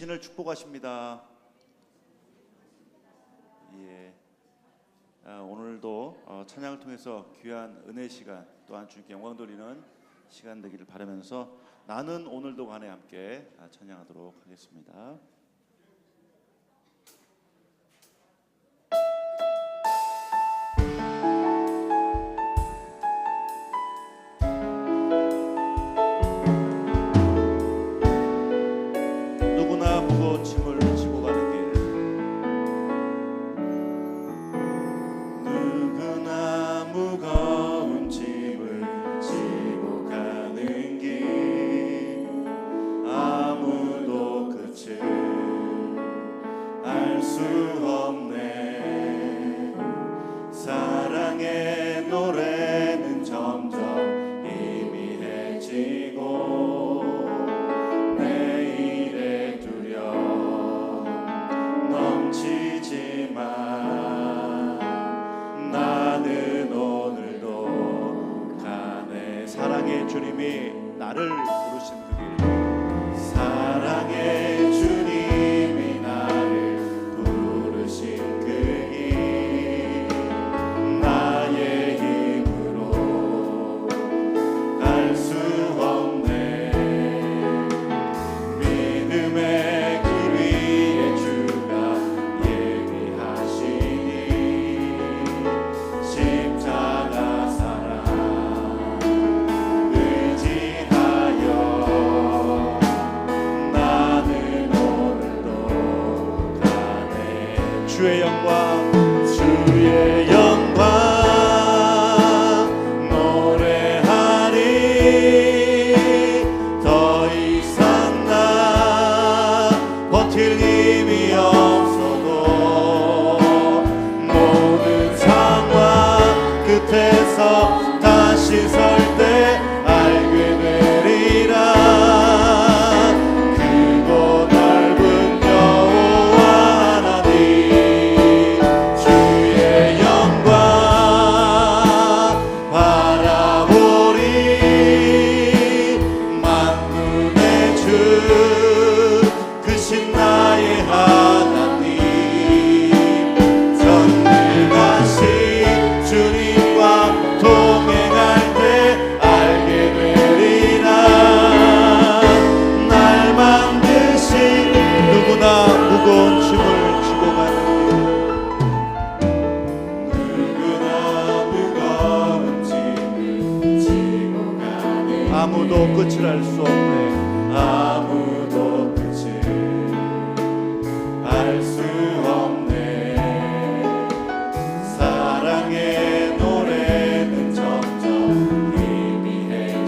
신을 축복하십니다. 예. 오늘도 찬양을 통해서 귀한 은혜 시간 또한 주님께 영광 돌리는 시간 되기를 바라면서 나는 오늘도 간에 함께 찬양하도록 하겠습니다. 누구나 무거운 짐을 지고 가는 길, 누구나 무거운 짐을 지고 가는 길, 아무도 끝을 알 수 없네. 사랑의 노래는 점점 희미해지고 내일에 두려 넘치지만 나는 오늘도 가네. 사랑의 주님이 나를 부르신 그 길, 사랑의 주님이 나를 부르신 그 길, 나의 힘으로 갈 수 없네. 믿음의 길 위에 주가 예비하시니 십자가 사랑 의지하여 나는 오늘도 가네. 주의 영광, 주의 영광 노래하리. 더 이상 나 버틸 힘이 없어도 모든 상황 끝에서 다시 설 때 알게 되리라. 크고 넓은 여호와 하나님, 주의 영광 바라보리. 만군의 주 크신 나의 하나님, 전능하신 주님과 동행할 때 알게 되리라. 날 만드신 누구나 무거운 짐을 지고 가는 길, 누구나 무거운 짐을 지고 가는 길, 아무도 끝을 알 수 없네. 아무도 끝을 알 수 없네. 사랑의 노래는 점점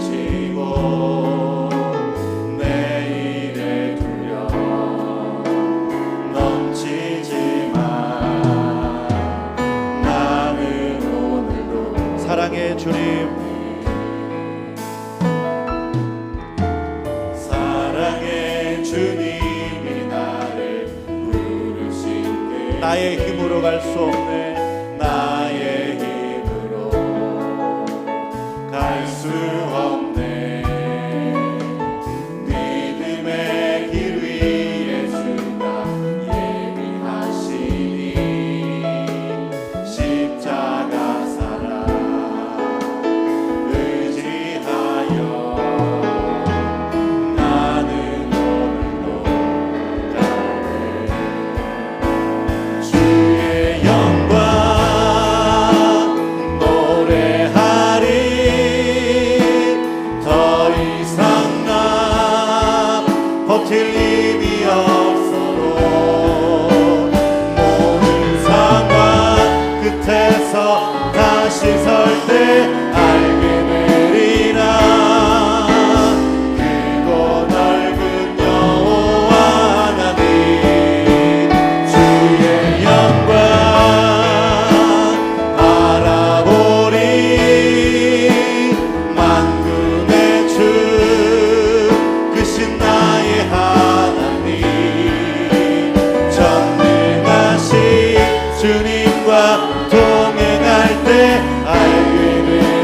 희미해지고 내일에 두려 넘치지만 나는 오늘도 사랑의 주님, 사랑의 주님이 나를 부르신 길, 나의 힘으로 갈 수 없네. 나의 힘으로 갈 수 없네. 믿음의 길 위에 주가 예비하시니 십자가 사랑 의지하여 나는 오늘도 가네. 주의 영광 노래하리. 더 이상 나 버틸 힘이 없어도 모든 상황 끝에서 다시 설 때 알게 되리라. 크고 넓은 여호와 하나님, 주의 영광 바라보리. 만군의 주 크신 나의 하나님, 전능하신 주님과 동행할 때 알게 되리라.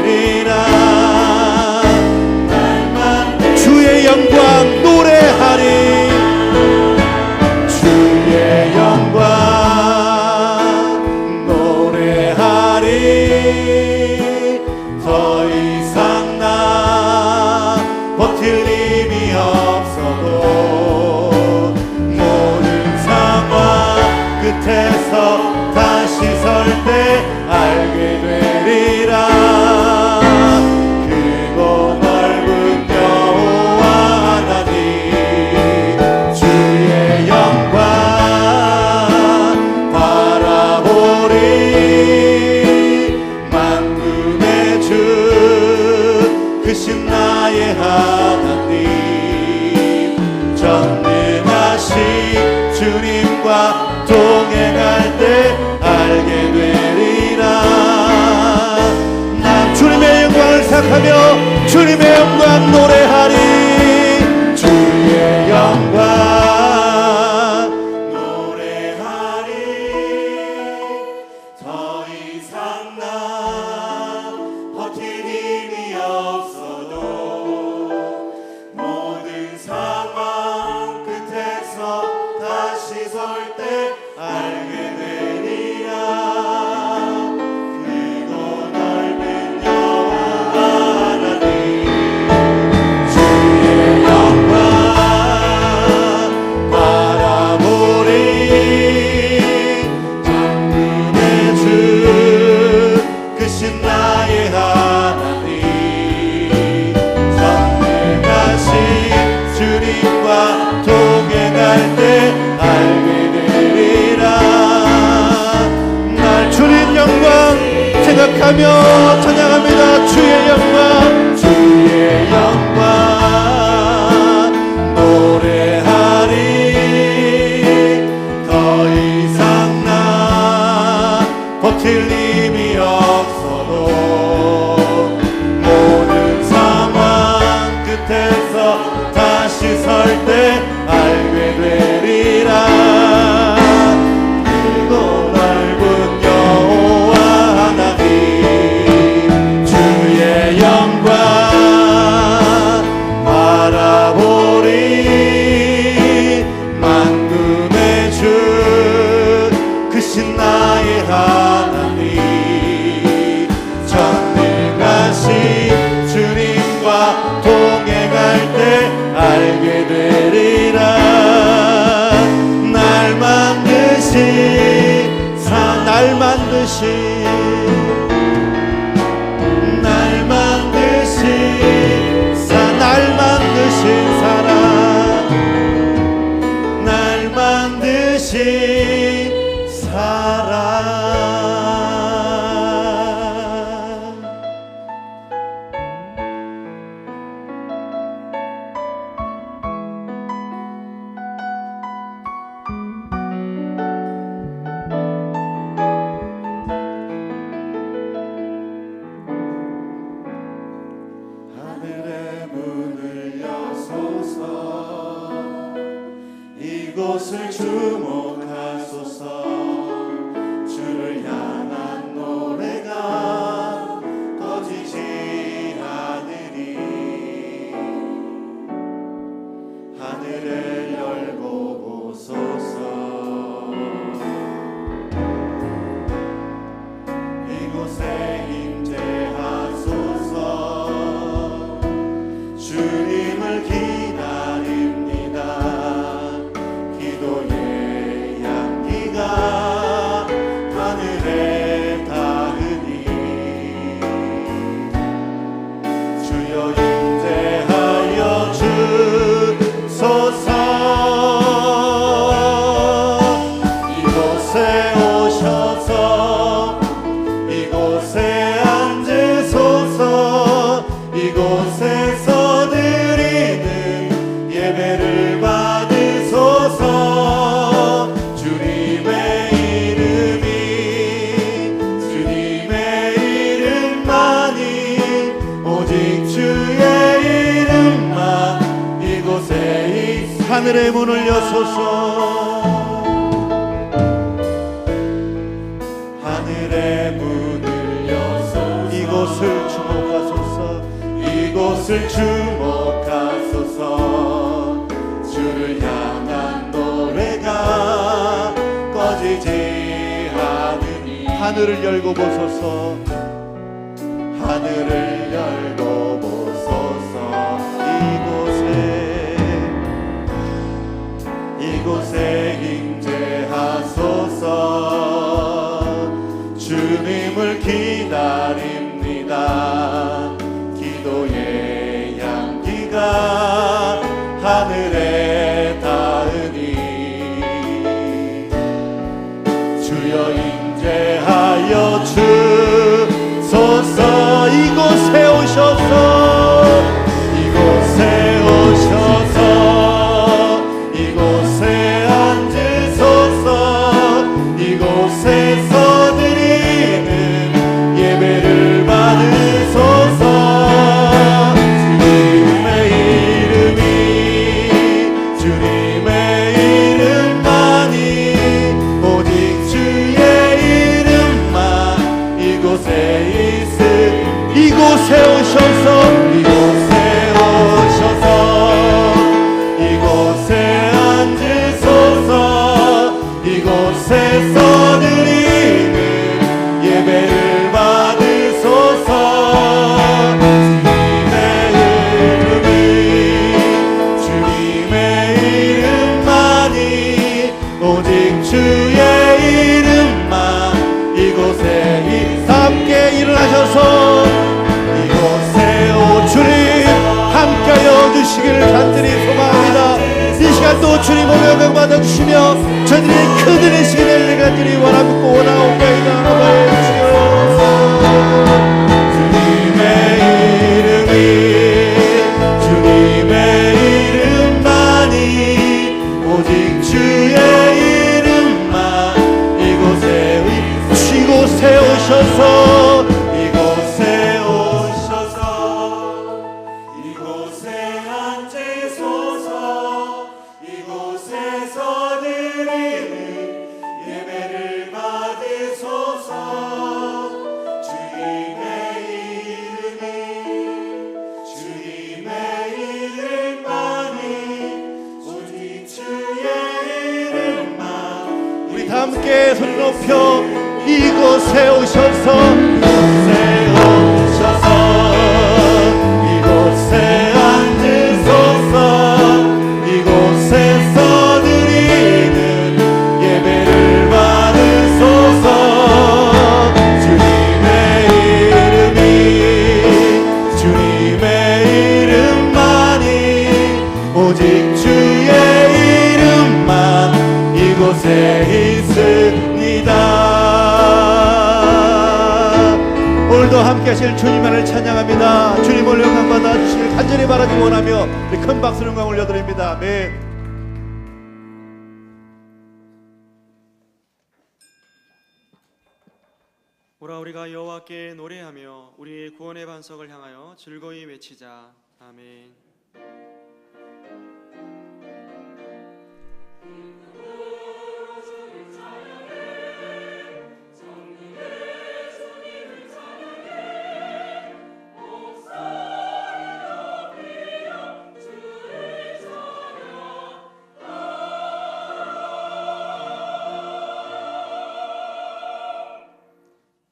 끝에서 다시 설 때 알게 되리라. 크고 넓은 여호와 하나님 주의 영광 바라보리. 만군의 주 크신 나의 하나님 전능하신 주님과 동행할 때 알게 되리라. 난 주님의 영광을 생각하며 주님의 영광 노래하리. 주의 영광 노래하리. 더 이상 나 버틸 힘이 없어도 모든 상황 끝에서 다시 설 때 알게 되리라. 크고 넓은 여호와 하나님 주의 영광 바라보리. 만군의 주 크신 나의 하나님 전능하신 주님과 동행할 때 알게 되리라. 날 주님 영광 생각하며 찬양합니다. 주의 영광 주의 영광 노래하리. 더 이상 나 버틸 힘이 없어도 모든 상황 끝에서 다시 설 때 알게 되리라. 크고 넓은 여호와 하나님 주의 영광 바라보리. 만군의 주 크신 나의 하나님 전능하신 주님과 동행할 때 알게 되리라. 날 만드신 날 만드신 사랑 날 만드신 사랑. 하늘의 문을 여소서. 이곳을 주목하소서. 주를 향한 노래가 꺼지지 않으리. 하늘을 열고 보소서. 이곳에 임재하소서. 주님을 기다립니다. 기도의 향기가 하늘에 닿으니 주여 임재하여 주소서. 이곳에 오셔서 이곳에 앉으소서. 이곳에서 드리는 예배를 받으소서. 주님의 이름만이 오직 주의 이름만 이곳에 있으니 하늘의 문을 여소서. 하늘의 문을 여소서. 이곳을 주목하소서. 이곳을 주목하소서. 주를 향한 노래가 꺼지지 않으니 하늘을 열고 보소서. 하늘을 열고 보소서. 이곳에 임재하소서. 이곳에 앉으소서. 이곳에서 드리는 예배를 받으소서. 이곳에 오셔서, 이곳에 오셔서, 이곳에 앉으소서. 이곳에서 드리는 예배를 받으소서. 주님의 이름만이, 오직 주의 이름만 이곳에 함께 일어나셔서 주님 함께하여 주시기를 간절히 소망합니다. 이 시간도 주님 오며 명받아 주시며 저희들이 큰 은혜시기 되는 간절히 원하고 원하옵나이다. 주님의 이름이, 주님의 이름만이, 오직 주의 이름만 이곳에 오셔서, 함께 손 높여 이곳에 오셔서, 이곳에 오셔서, 이곳에 앉으소서. 이곳에서 드리는 예배를 받으소서. 주님의 이름이, 주님의 이름만이, 오직 주의 이름만 이곳에 있습니다. 오늘도 함께 하실 주님만을 찬양합니다. 주님을 영광받아 주시길 간절히 바라기 원하며 큰 박수 영광 올려드립니다. 아멘. 오라 우리가 여호와께 노래하며 우리의 구원의 반석을 향하여 즐거이 외치자. 아멘.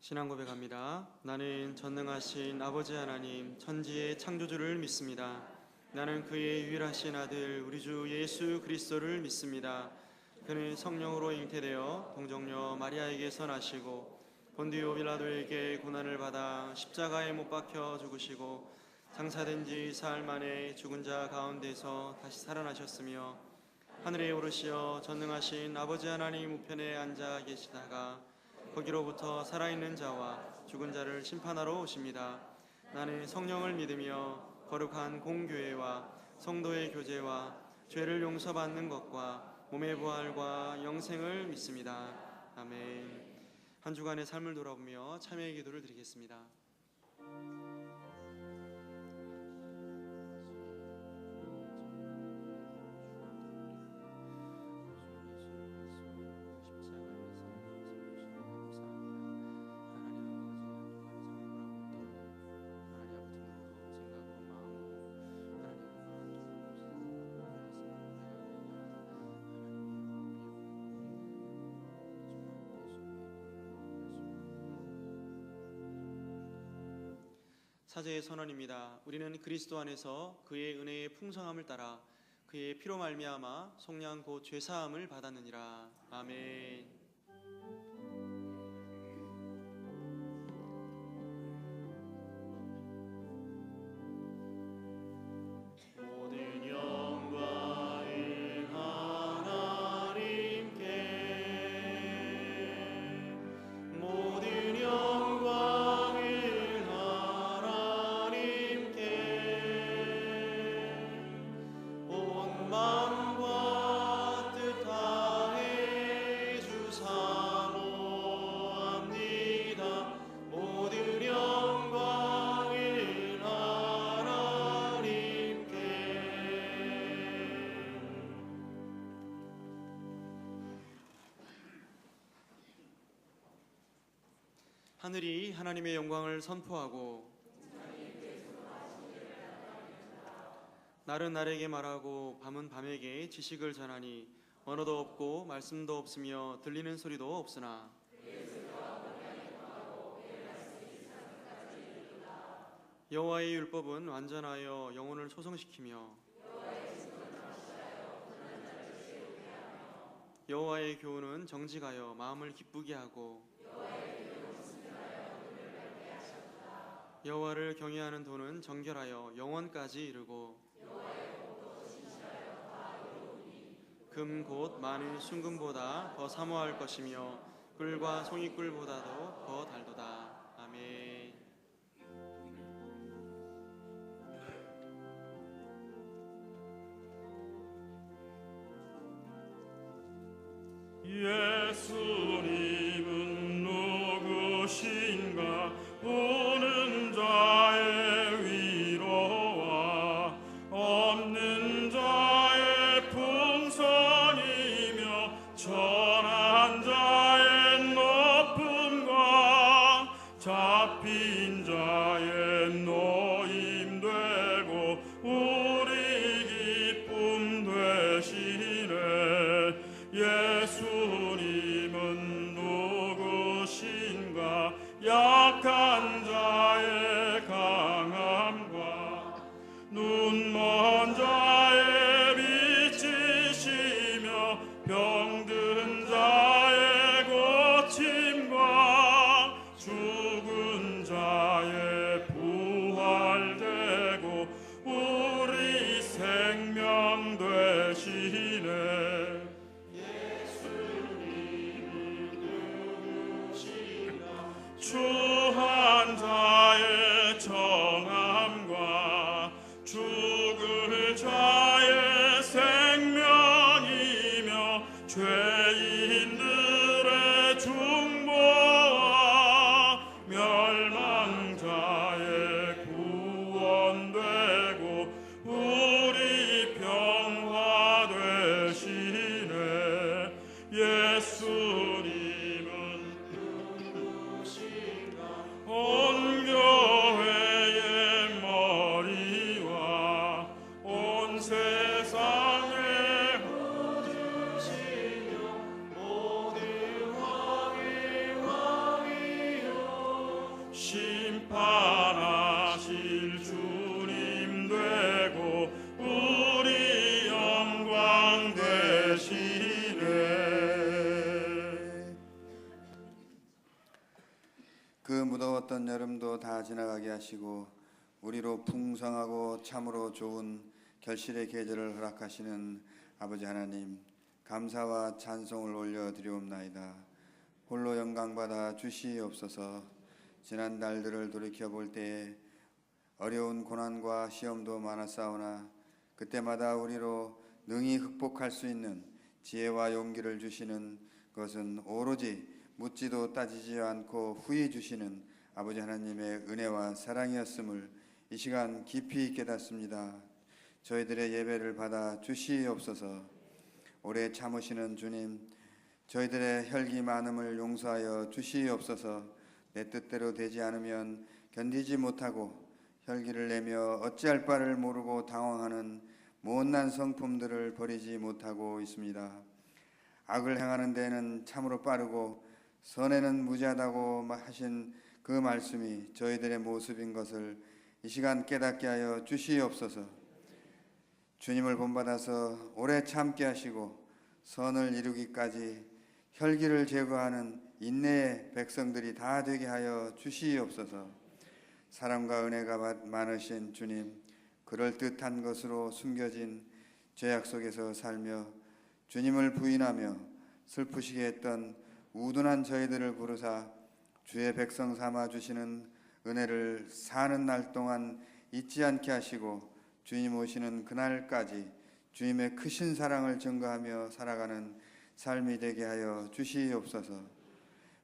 신앙 고백합니다. 나는 전능하신 아버지 하나님 천지의 창조주를 믿습니다. 나는 그의 유일하신 아들 우리 주 예수 그리스도를 믿습니다. 그는 성령으로 잉태되어 동정녀 마리아에게서 나시고 본디오 빌라도에게 고난을 받아 십자가에 못 박혀 죽으시고 장사된 지 사흘 만에 죽은 자 가운데서 다시 살아나셨으며 하늘에 오르시어 전능하신 아버지 하나님 우편에 앉아 계시다가 거기로부터 살아있는 자와 죽은 자를 심판하러 오십니다. 나는 성령을 믿으며 거룩한 공교회와 성도의 교제와 죄를 용서받는 것과 몸의 부활과 영생을 믿습니다. 아멘. 한 주간의 삶을 돌아보며 참회의 기도를 드리겠습니다. 사제의 선언입니다. 우리는 그리스도 안에서 그의 은혜의 풍성함을 따라 그의 피로 말미암아 속량 곧 죄사함을 받았느니라. 아멘. 마음과 뜻 하늘이 하나님의 영광을 선포하고 날은 날에게 말하고 밤은 밤에게 지식을 전하니 언어도 없고 말씀도 없으며 들리는 소리도 없으나 여호와의 율법은 완전하여 영혼을 소성시키며 여호와의 교훈은 정직하여 마음을 기쁘게 하고 여호와를 경외하는 도는 정결하여 영원까지 이르고 금 곧 많은 순금보다 더 사모할 것이며 꿀과 송이꿀보다도 더 달도다. 아멘. 예수님은 누구신가? 오는 자의 위로와 없는 자의 풍성이며 천한 자의 높음과 잡힌 자의 노임 되고 우리 기쁨 되시네. 예수님은 누구신가? 약한 자의 강함과 눈먼 자의 빛이시며 병든 자의 고침과 죽은 자의 부활되고 우리 생명 되시네. 추한 자의 정함과 죽을 자의 생명이며 죄인들의 중보와 멸망자의 구원되고 우리 평화 되시네. 예수님은 온 교회의 머리와 온 세상의 주시며 모든 왕의 왕이요 심판하실 주님 되고 우리 영광 되시네. 그 무더웠던 여름도 다 지나가게 하시고 우리로 풍성하고 참으로 좋은 결실의 계절을 허락하시는 아버지 하나님, 감사와 찬송을 올려드리옵나이다. 홀로 영광받아 주시옵소서. 지난 날들을 돌이켜볼 때에 어려운 고난과 시험도 많았사오나 그때마다 우리로 능히 극복할 수 있는 지혜와 용기를 주시는 것은 오로지 묻지도 따지지 않고 후히 주시는 아버지 하나님의 은혜와 사랑이었음을 이 시간 깊이 깨닫습니다. 저희들의 예배를 받아 주시옵소서. 오래 참으시는 주님, 저희들의 혈기 많음을 용서하여 주시옵소서. 내 뜻대로 되지 않으면 견디지 못하고 혈기를 내며 어찌할 바를 모르고 당황하는 못난 성품들을 버리지 못하고 있습니다. 악을 행하는 데는 참으로 빠르고 선에는 무지하다고 하신 그 말씀이 저희들의 모습인 것을 이 시간 깨닫게 하여 주시옵소서. 주님을 본받아서 오래 참게 하시고 선을 이루기까지 혈기를 제거하는 인내의 백성들이 다 되게 하여 주시옵소서. 사랑과 은혜가 많으신 주님, 그럴듯한 것으로 숨겨진 죄악 속에서 살며 주님을 부인하며 슬프시게 했던 우둔한 저희들을 부르사 주의 백성 삼아 주시는 은혜를 사는 날 동안 잊지 않게 하시고 주님 오시는 그날까지 주님의 크신 사랑을 증거하며 살아가는 삶이 되게 하여 주시옵소서.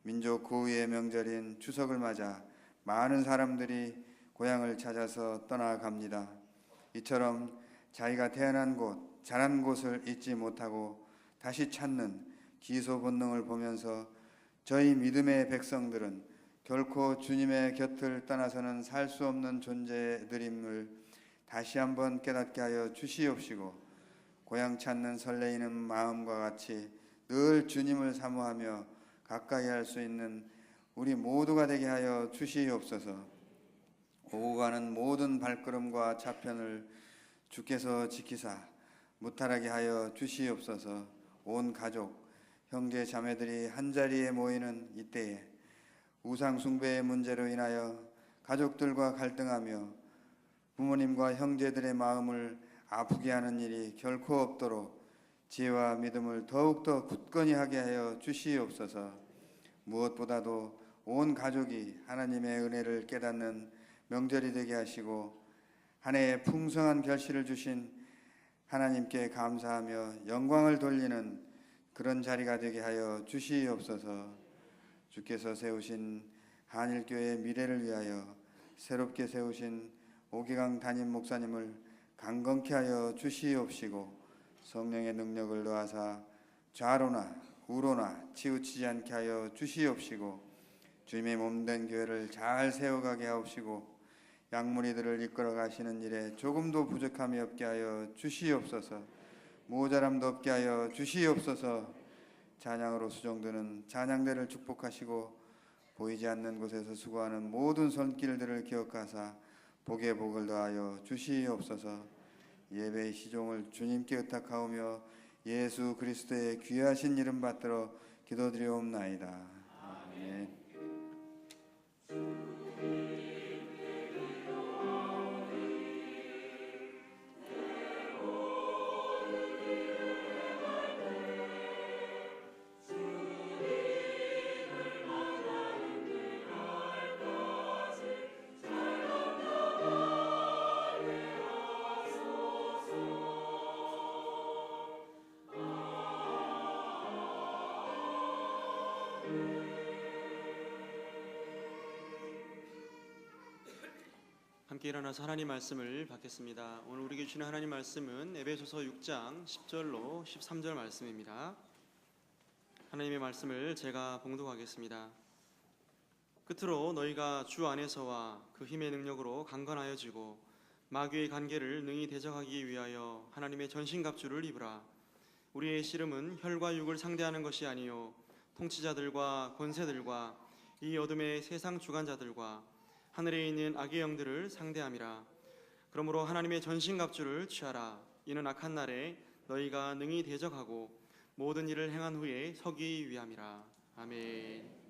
민족 고유의 명절인 추석을 맞아 많은 사람들이 고향을 찾아서 떠나갑니다. 이처럼 자기가 태어난 곳, 자란 곳을 잊지 못하고 다시 찾는 기소 본능을 보면서 저희 믿음의 백성들은 결코 주님의 곁을 떠나서는 살 수 없는 존재들임을 다시 한번 깨닫게 하여 주시옵시고, 고향 찾는 설레이는 마음과 같이 늘 주님을 사모하며 가까이 할 수 있는 우리 모두가 되게 하여 주시옵소서. 오고 가는 모든 발걸음과 차편을 주께서 지키사 무탈하게 하여 주시옵소서. 온 가족, 형제 자매들이 한자리에 모이는 이때에 우상 숭배의 문제로 인하여 가족들과 갈등하며 부모님과 형제들의 마음을 아프게 하는 일이 결코 없도록 지혜와 믿음을 더욱더 굳건히 하게 하여 주시옵소서. 무엇보다도 온 가족이 하나님의 은혜를 깨닫는 명절이 되게 하시고, 한 해에 풍성한 결실을 주신 하나님께 감사하며 영광을 돌리는 그런 자리가 되게 하여 주시옵소서. 주께서 세우신 한일교회의 미래를 위하여 새롭게 세우신 오기강 담임 목사님을 강건케 하여 주시옵시고, 성령의 능력을 더하사 좌로나 우로나 치우치지 않게 하여 주시옵시고, 주님의 몸된 교회를 잘 세워가게 하옵시고, 양무리들을 이끌어 가시는 일에 조금도 부족함이 없게 하여 주시옵소서. 모자람도 없게 하여 주시옵소서. 찬양으로 수종드는 찬양대를 축복하시고, 보이지 않는 곳에서 수고하는 모든 손길들을 기억하사 복의 복을 더하여 주시옵소서. 예배의 시종을 주님께 의탁하오며 예수 그리스도의 귀하신 이름 받들어 기도드리옵나이다. 아멘. 함께 일어나서 하나님 말씀을 받겠습니다. 오늘 우리에게 주시는 하나님 말씀은 에베소서 6장 10절로 13절 말씀입니다. 하나님의 말씀을 제가 봉독하겠습니다. 끝으로 너희가 주 안에서와 그 힘의 능력으로 강건하여지고 마귀의 관계를 능히 대적하기 위하여 하나님의 전신갑주를 입으라. 우리의 씨름은 혈과 육을 상대하는 것이 아니요 통치자들과 권세들과 이 어둠의 세상 주관자들과 하늘에 있는 악의 영들을 상대함이라. 그러므로 하나님의 전신갑주를 취하라. 이는 악한 날에 너희가 능히 대적하고 모든 일을 행한 후에 서기 위함이라. 아멘.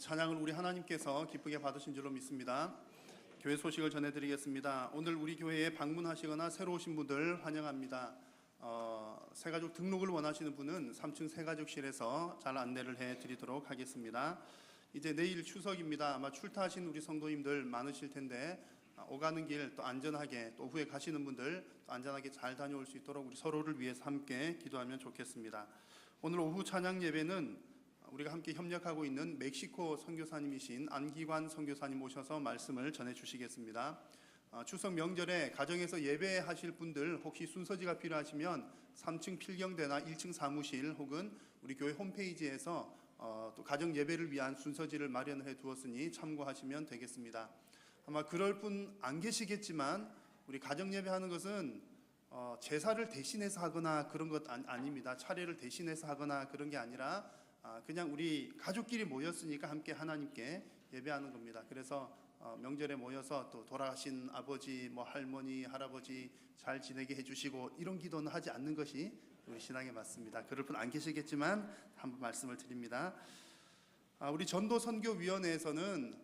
찬양을 우리 하나님께서 기쁘게 받으신 줄로 믿습니다. 교회 소식을 전해드리겠습니다. 오늘 우리 교회에 방문하시거나 새로 오신 분들 환영합니다. 새가족 등록을 원하시는 분은 3층 새가족실에서 잘 안내를 해드리도록 하겠습니다. 이제 내일 추석입니다. 아마 출타하신 우리 성도님들 많으실 텐데 오가는 길 또 안전하게, 또 오후에 가시는 분들 또 안전하게 잘 다녀올 수 있도록 우리 서로를 위해서 함께 기도하면 좋겠습니다. 오늘 오후 찬양 예배는 우리가 함께 협력하고 있는 멕시코 선교사님이신 안기관 선교사님 모셔서 말씀을 전해 주시겠습니다. 추석 명절에 가정에서 예배하실 분들 혹시 순서지가 필요하시면 3층 필경대나 1층 사무실 혹은 우리 교회 홈페이지에서 또 가정 예배를 위한 순서지를 마련해 두었으니 참고하시면 되겠습니다. 아마 그럴 분 안 계시겠지만 우리 가정 예배하는 것은 제사를 대신해서 하거나 그런 것 아닙니다. 차례를 대신해서 하거나 그런 게 아니라 그냥 우리 가족끼리 모였으니까 함께 하나님께 예배하는 겁니다. 그래서 명절에 모여서 또 돌아가신 아버지, 할머니, 할아버지 잘 지내게 해주시고 이런 기도는 하지 않는 것이 우리 신앙에 맞습니다. 그럴 분 안 계시겠지만 한번 말씀을 드립니다. 우리 전도선교위원회에서는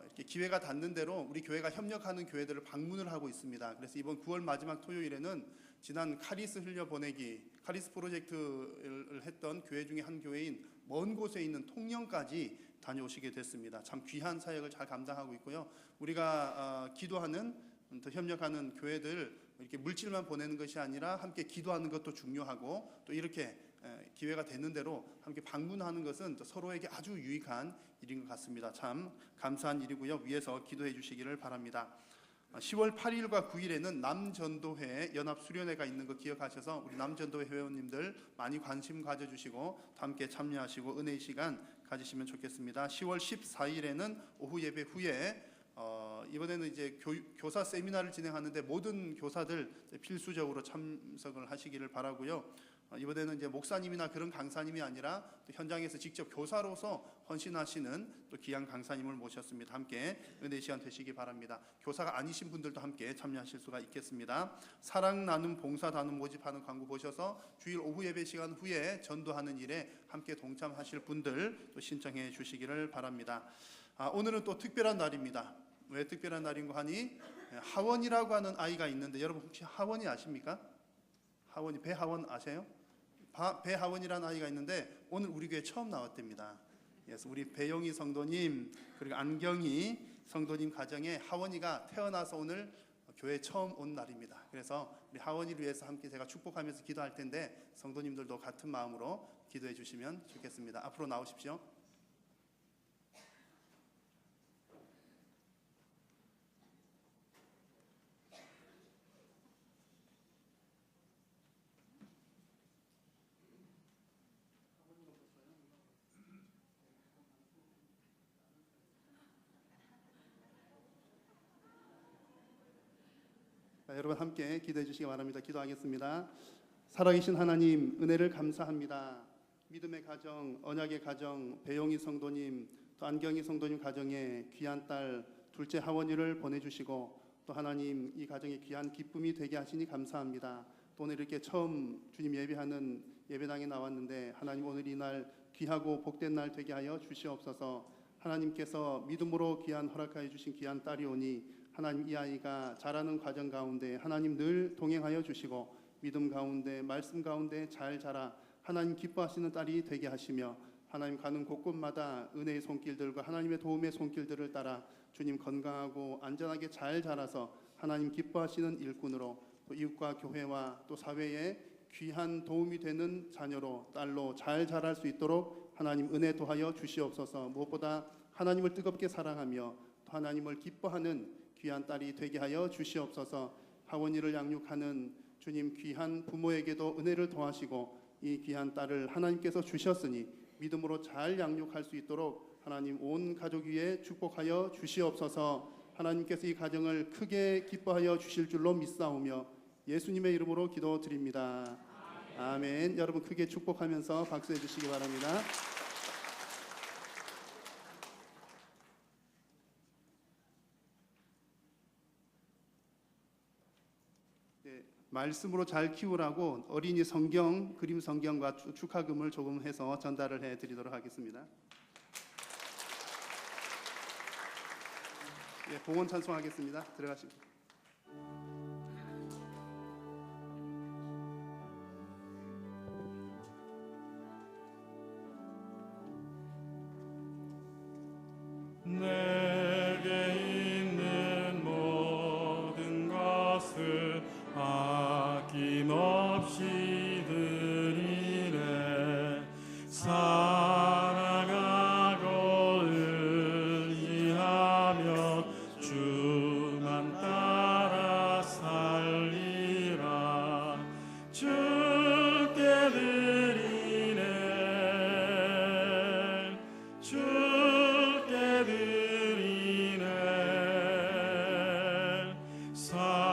이렇게 기회가 닿는 대로 우리 교회가 협력하는 교회들을 방문을 하고 있습니다. 그래서 이번 9월 마지막 토요일에는 지난 카리스 흘려보내기, 카리스 프로젝트를 했던 교회 중에 한 교회인 먼 곳에 있는 통영까지 다녀오시게 됐습니다. 참 귀한 사역을 잘 감당하고 있고요. 우리가 기도하는, 또 협력하는 교회들 이렇게 물질만 보내는 것이 아니라 함께 기도하는 것도 중요하고, 또 이렇게 기회가 되는 대로 함께 방문하는 것은 또 서로에게 아주 유익한 일인 것 같습니다. 참 감사한 일이고요. 위에서 기도해 주시기를 바랍니다. 10월 8일과 9일에는 남전도회 연합수련회가 있는 거 기억하셔서 우리 남전도회 회원님들 많이 관심 가져주시고 함께 참여하시고 은혜의 시간 가지시면 좋겠습니다. 10월 14일에는 오후 예배 후에 이번에는 이제 교사 세미나를 진행하는데 모든 교사들 필수적으로 참석을 하시기를 바라고요. 이번에는 이제 목사님이나 그런 강사님이 아니라 또 현장에서 직접 교사로서 헌신하시는 또 귀한 강사님을 모셨습니다. 함께 은혜의 시간 되시기 바랍니다. 교사가 아니신 분들도 함께 참여하실 수가 있겠습니다. 사랑 나눔 봉사 나눔 모집하는 광고 보셔서 주일 오후 예배 시간 후에 전도하는 일에 함께 동참하실 분들 또 신청해 주시기를 바랍니다. 오늘은 또 특별한 날입니다. 왜 특별한 날인가 하니 하원이라고 하는 아이가 있는데 여러분 혹시 하원이 아십니까? 하원이, 배하원 아세요? 배하원이라는 아이가 있는데 오늘 우리 교회 처음 나왔답니다. 그래서 우리 배영희 성도님 그리고 안경희 성도님 가정에 하원이가 태어나서 오늘 교회 처음 온 날입니다. 그래서 우리 하원이를 위해서 함께 제가 축복하면서 기도할 텐데 성도님들도 같은 마음으로 기도해 주시면 좋겠습니다. 앞으로 나오십시오. 여러분 함께 기도해 주시기 바랍니다. 기도하겠습니다. 살아계신 하나님 은혜를 감사합니다. 믿음의 가정, 언약의 가정, 배용희 성도님, 또 안경희 성도님 가정에 귀한 딸 둘째 하원이를 보내주시고 또 하나님 이 가정에 귀한 기쁨이 되게 하시니 감사합니다. 또 오늘 이렇게 처음 주님 예배하는 예배당에 나왔는데 하나님 오늘 이 날 귀하고 복된 날 되게 하여 주시옵소서. 하나님께서 믿음으로 귀한 허락하여 주신 귀한 딸이 오니 하나님 이 아이가 자라는 과정 가운데 하나님 늘 동행하여 주시고 믿음 가운데 말씀 가운데 잘 자라 하나님 기뻐하시는 딸이 되게 하시며 하나님 가는 곳곳마다 은혜의 손길들과 하나님의 도움의 손길들을 따라 주님 건강하고 안전하게 잘 자라서 하나님 기뻐하시는 일꾼으로 또 이웃과 교회와 또 사회에 귀한 도움이 되는 자녀로 딸로 잘 자랄 수 있도록 하나님 은혜 도하여 주시옵소서. 무엇보다 하나님을 뜨겁게 사랑하며 또 하나님을 기뻐하는 귀한 딸이 되게 하여 주시옵소서. 하원이를 양육하는 주님 귀한 부모에게도 은혜를 더하시고 이 귀한 딸을 하나님께서 주셨으니 믿음으로 잘 양육할 수 있도록 하나님 온 가족 위에 축복하여 주시옵소서. 하나님께서 이 가정을 크게 기뻐하여 주실 줄로 믿사오며 예수님의 이름으로 기도드립니다. 아멘. 여러분 크게 축복하면서 박수해 주시기 바랍니다. 말씀으로 잘 키우라고 어린이 성경, 그림 성경과 축하금을 조금 해서 전달을 해드리도록 하겠습니다. 예, 봉헌 찬송하겠습니다. 들어가시고. 내게 있는 모든 것을 아낌없이 드리네. 살아가고 의지하며 주만 따라 살리라. 주께 드리네. 주께 드리네. 사랑하는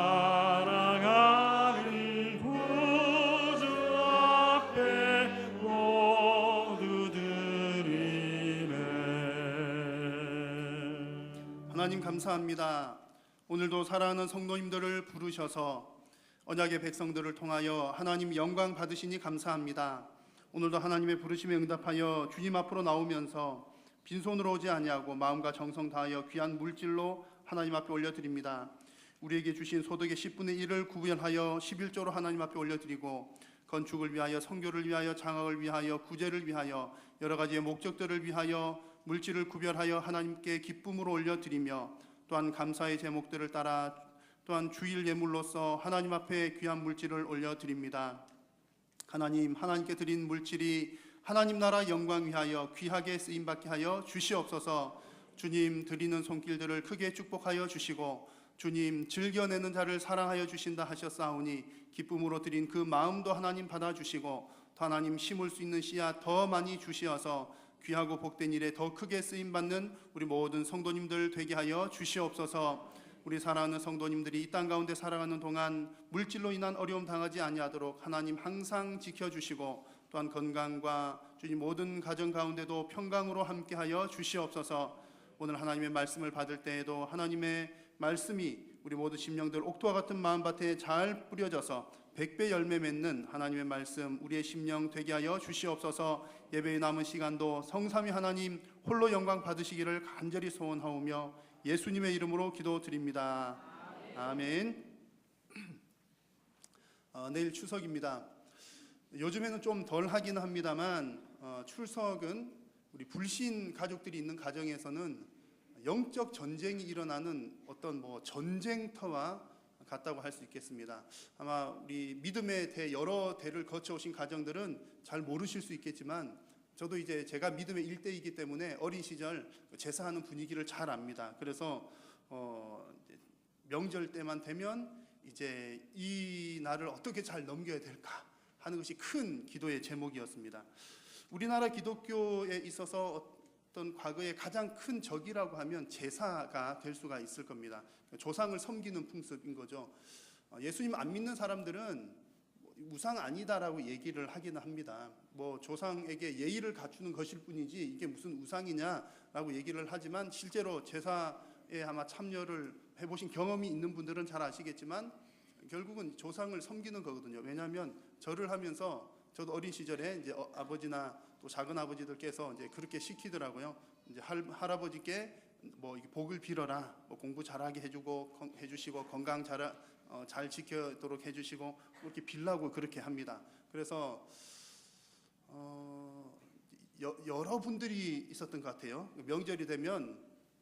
구주 앞에 모두 드리네. 하나님 감사합니다. 오늘도 사랑하는 성도님들을 부르셔서 언약의 백성들을 통하여 하나님 영광 받으시니 감사합니다. 오늘도 하나님의 부르심에 응답하여 주님 앞으로 나오면서 빈손으로 오지 아니하고 마음과 정성 다하여 귀한 물질로 하나님 앞에 올려드립니다. 우리에게 주신 소득의 10분의 1을 구별하여 11조로 하나님 앞에 올려드리고 건축을 위하여, 선교를 위하여, 장학을 위하여, 구제를 위하여, 여러 가지의 목적들을 위하여 물질을 구별하여 하나님께 기쁨으로 올려드리며 또한 감사의 제목들을 따라 또한 주일 예물로서 하나님 앞에 귀한 물질을 올려드립니다. 하나님, 하나님께 드린 물질이 하나님 나라 영광 위하여 귀하게 쓰임받게 하여 주시옵소서. 주님 드리는 손길들을 크게 축복하여 주시고 주님 즐겨내는 자를 사랑하여 주신다 하셨사오니 기쁨으로 드린 그 마음도 하나님 받아주시고 또 하나님 심을 수 있는 씨앗 더 많이 주시어서 귀하고 복된 일에 더 크게 쓰임받는 우리 모든 성도님들 되게 하여 주시옵소서. 우리 사랑하는 성도님들이 이 땅 가운데 살아가는 동안 물질로 인한 어려움 당하지 아니하도록 하나님 항상 지켜주시고 또한 건강과 주님 모든 가정 가운데도 평강으로 함께하여 주시옵소서. 오늘 하나님의 말씀을 받을 때에도 하나님의 말씀이 우리 모두 심령들 옥토와 같은 마음밭에 잘 뿌려져서 100배 열매 맺는 하나님의 말씀 우리의 심령 되게 하여 주시옵소서. 예배의 남은 시간도 성삼위 하나님 홀로 영광 받으시기를 간절히 소원하오며 예수님의 이름으로 기도드립니다. 아멘. 내일 추석입니다. 요즘에는 좀 덜 하긴 합니다만 추석은 우리 불신 가족들이 있는 가정에서는 영적 전쟁이 일어나는 어떤 전쟁터와 같다고 할 수 있겠습니다. 아마 우리 믿음의 여러 대를 거쳐오신 가정들은 잘 모르실 수 있겠지만 저도 이제 제가 믿음의 일대이기 때문에 어린 시절 제사하는 분위기를 잘 압니다. 그래서 명절 때만 되면 이제 이 날을 어떻게 잘 넘겨야 될까 하는 것이 큰 기도의 제목이었습니다. 우리나라 기독교에 있어서 어떤 과거의 가장 큰 적이라고 하면 제사가 될 수가 있을 겁니다. 조상을 섬기는 풍습인 거죠. 예수님 안 믿는 사람들은 우상 아니다라고 얘기를 하기는 합니다. 조상에게 예의를 갖추는 것일 뿐이지 이게 무슨 우상이냐라고 얘기를 하지만 실제로 제사에 아마 참여를 해보신 경험이 있는 분들은 잘 아시겠지만 결국은 조상을 섬기는 거거든요. 왜냐하면 절을 하면서 저도 어린 시절에 이제 아버지나 또 작은 아버지들께서 이제 그렇게 시키더라고요. 이제 할아버지께 복을 빌어라, 공부 잘하게 해주시고 건강 잘 지켜도록 해주시고 이렇게 빌라고 그렇게 합니다. 그래서 여러 분들이 있었던 것 같아요. 명절이 되면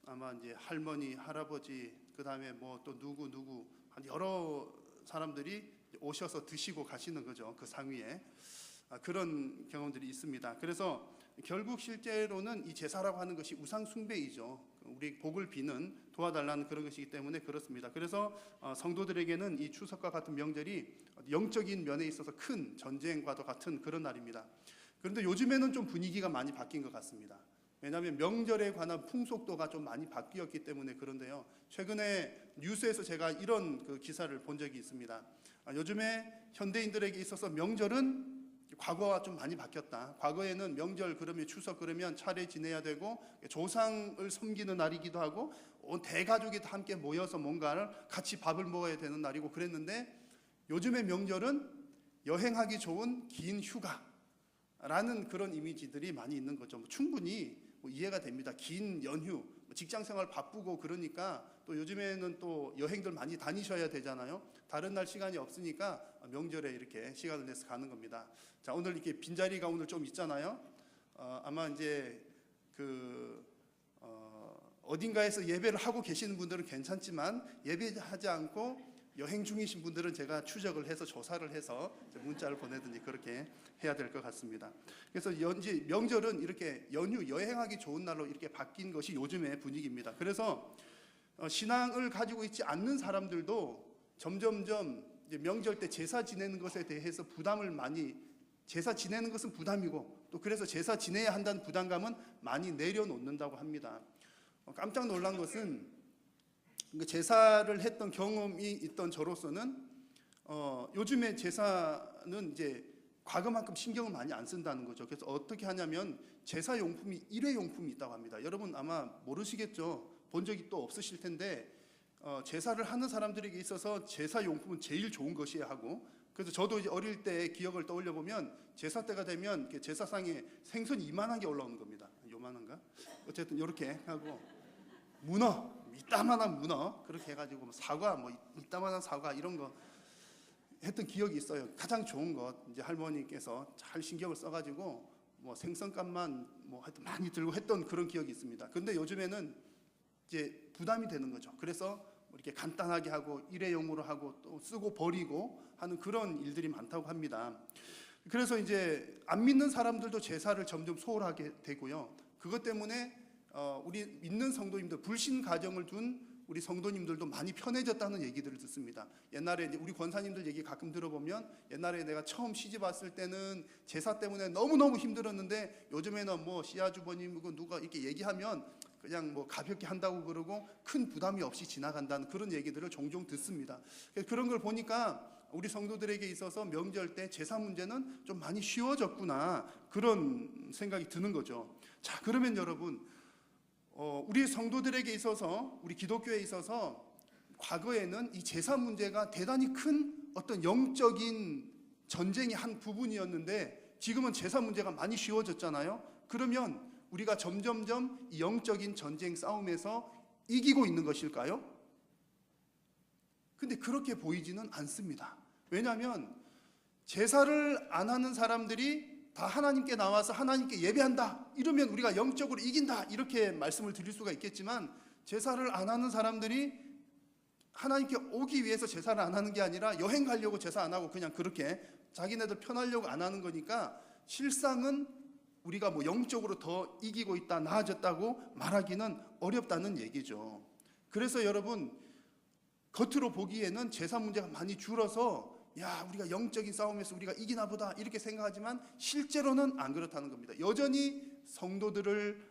아마 이제 할머니, 할아버지, 그 다음에 또 누구 한 여러 사람들이 오셔서 드시고 가시는 거죠. 그 상위에 그런 경험들이 있습니다. 그래서 결국 실제로는 이 제사라고 하는 것이 우상 숭배이죠. 우리 복을 비는 도와달라는 그런 것이기 때문에 그렇습니다. 그래서 성도들에게는 이 추석과 같은 명절이 영적인 면에 있어서 큰 전쟁과도 같은 그런 날입니다. 그런데 요즘에는 좀 분위기가 많이 바뀐 것 같습니다. 왜냐하면 명절에 관한 풍속도가 좀 많이 바뀌었기 때문에 그런데요. 최근에 뉴스에서 제가 이런 그 기사를 본 적이 있습니다. 요즘에 현대인들에게 있어서 명절은 과거와 좀 많이 바뀌었다. 과거에는 명절 그러면 추석 그러면 차례 지내야 되고 조상을 섬기는 날이기도 하고 온 대가족이 다 함께 모여서 뭔가를 같이 밥을 먹어야 되는 날이고 그랬는데 요즘의 명절은 여행하기 좋은 긴 휴가라는 그런 이미지들이 많이 있는 거죠. 충분히 이해가 됩니다. 긴 연휴 직장 생활 바쁘고 그러니까 또 요즘에는 또 여행들 많이 다니셔야 되잖아요. 다른 날 시간이 없으니까 명절에 이렇게 시간을 내서 가는 겁니다. 자, 오늘 이렇게 빈자리가 오늘 좀 있잖아요. 아마 이제 어딘가에서 예배를 하고 계시는 분들은 괜찮지만 예배하지 않고 여행 중이신 분들은 제가 추적을 해서 조사를 해서 문자를 보내든지 그렇게 해야 될 것 같습니다. 그래서 이제 명절은 이렇게 연휴 여행하기 좋은 날로 이렇게 바뀐 것이 요즘의 분위기입니다. 그래서 신앙을 가지고 있지 않는 사람들도 점점점 이제 명절 때 제사 지내는 것에 대해서 부담을 많이, 제사 지내는 것은 부담이고 또 그래서 제사 지내야 한다는 부담감은 많이 내려놓는다고 합니다. 깜짝 놀란 것은 제사를 했던 경험이 있던 저로서는 요즘에 제사는 이제 과거만큼 신경을 많이 안 쓴다는 거죠. 그래서 어떻게 하냐면 제사 용품이 일회용품이 있다고 합니다. 여러분 아마 모르시겠죠. 본 적이 또 없으실 텐데 제사를 하는 사람들에게 있어서 제사 용품은 제일 좋은 것이야 하고, 그래서 저도 이제 어릴 때 기억을 떠올려 보면 제사 때가 되면 제사상에 생선이 이만한 게 올라오는 겁니다. 요만한가? 어쨌든 이렇게 하고 문어, 이따만한 문어 그렇게 해가지고 사과, 뭐 이따만한 사과 이런 거 했던 기억이 있어요. 가장 좋은 것 이제 할머니께서 잘 신경을 써가지고 뭐 생선값만 뭐 하여튼 많이 들고 했던 그런 기억이 있습니다. 근데 요즘에는 이제 부담이 되는 거죠. 그래서 이렇게 간단하게 하고 일회용으로 하고 또 쓰고 버리고 하는 그런 일들이 많다고 합니다. 그래서 이제 안 믿는 사람들도 제사를 점점 소홀하게 되고요. 그것 때문에 우리 믿는 성도님들, 불신 가정을 둔 우리 성도님들도 많이 편해졌다는 얘기들을 듣습니다. 옛날에 이제 우리 권사님들 얘기 가끔 들어보면 옛날에 내가 처음 시집 왔을 때는 제사 때문에 너무너무 힘들었는데 요즘에는 뭐 시아주버님이고 누가 이렇게 얘기하면 그냥 뭐 가볍게 한다고 그러고 큰 부담이 없이 지나간다는 그런 얘기들을 종종 듣습니다. 그런 걸 보니까 우리 성도들에게 있어서 명절 때 제사 문제는 좀 많이 쉬워졌구나 그런 생각이 드는 거죠. 자, 그러면 여러분 우리 성도들에게 있어서, 우리 기독교에 있어서 과거에는 이 제사 문제가 대단히 큰 어떤 영적인 전쟁의 한 부분이었는데 지금은 제사 문제가 많이 쉬워졌잖아요. 그러면 우리가 점점점 이 영적인 전쟁 싸움에서 이기고 있는 것일까요? 근데 그렇게 보이지는 않습니다. 왜냐하면 제사를 안 하는 사람들이 다 하나님께 나와서 하나님께 예배한다 이러면 우리가 영적으로 이긴다 이렇게 말씀을 드릴 수가 있겠지만, 제사를 안 하는 사람들이 하나님께 오기 위해서 제사를 안 하는 게 아니라 여행 가려고 제사 안 하고 그냥 그렇게 자기네들 편하려고 안 하는 거니까 실상은 우리가 뭐 영적으로 더 이기고 있다, 나아졌다고 말하기는 어렵다는 얘기죠. 그래서 여러분 겉으로 보기에는 제사 문제가 많이 줄어서 야, 우리가 영적인 싸움에서 우리가 이기나 보다 이렇게 생각하지만 실제로는 안 그렇다는 겁니다. 여전히 성도들을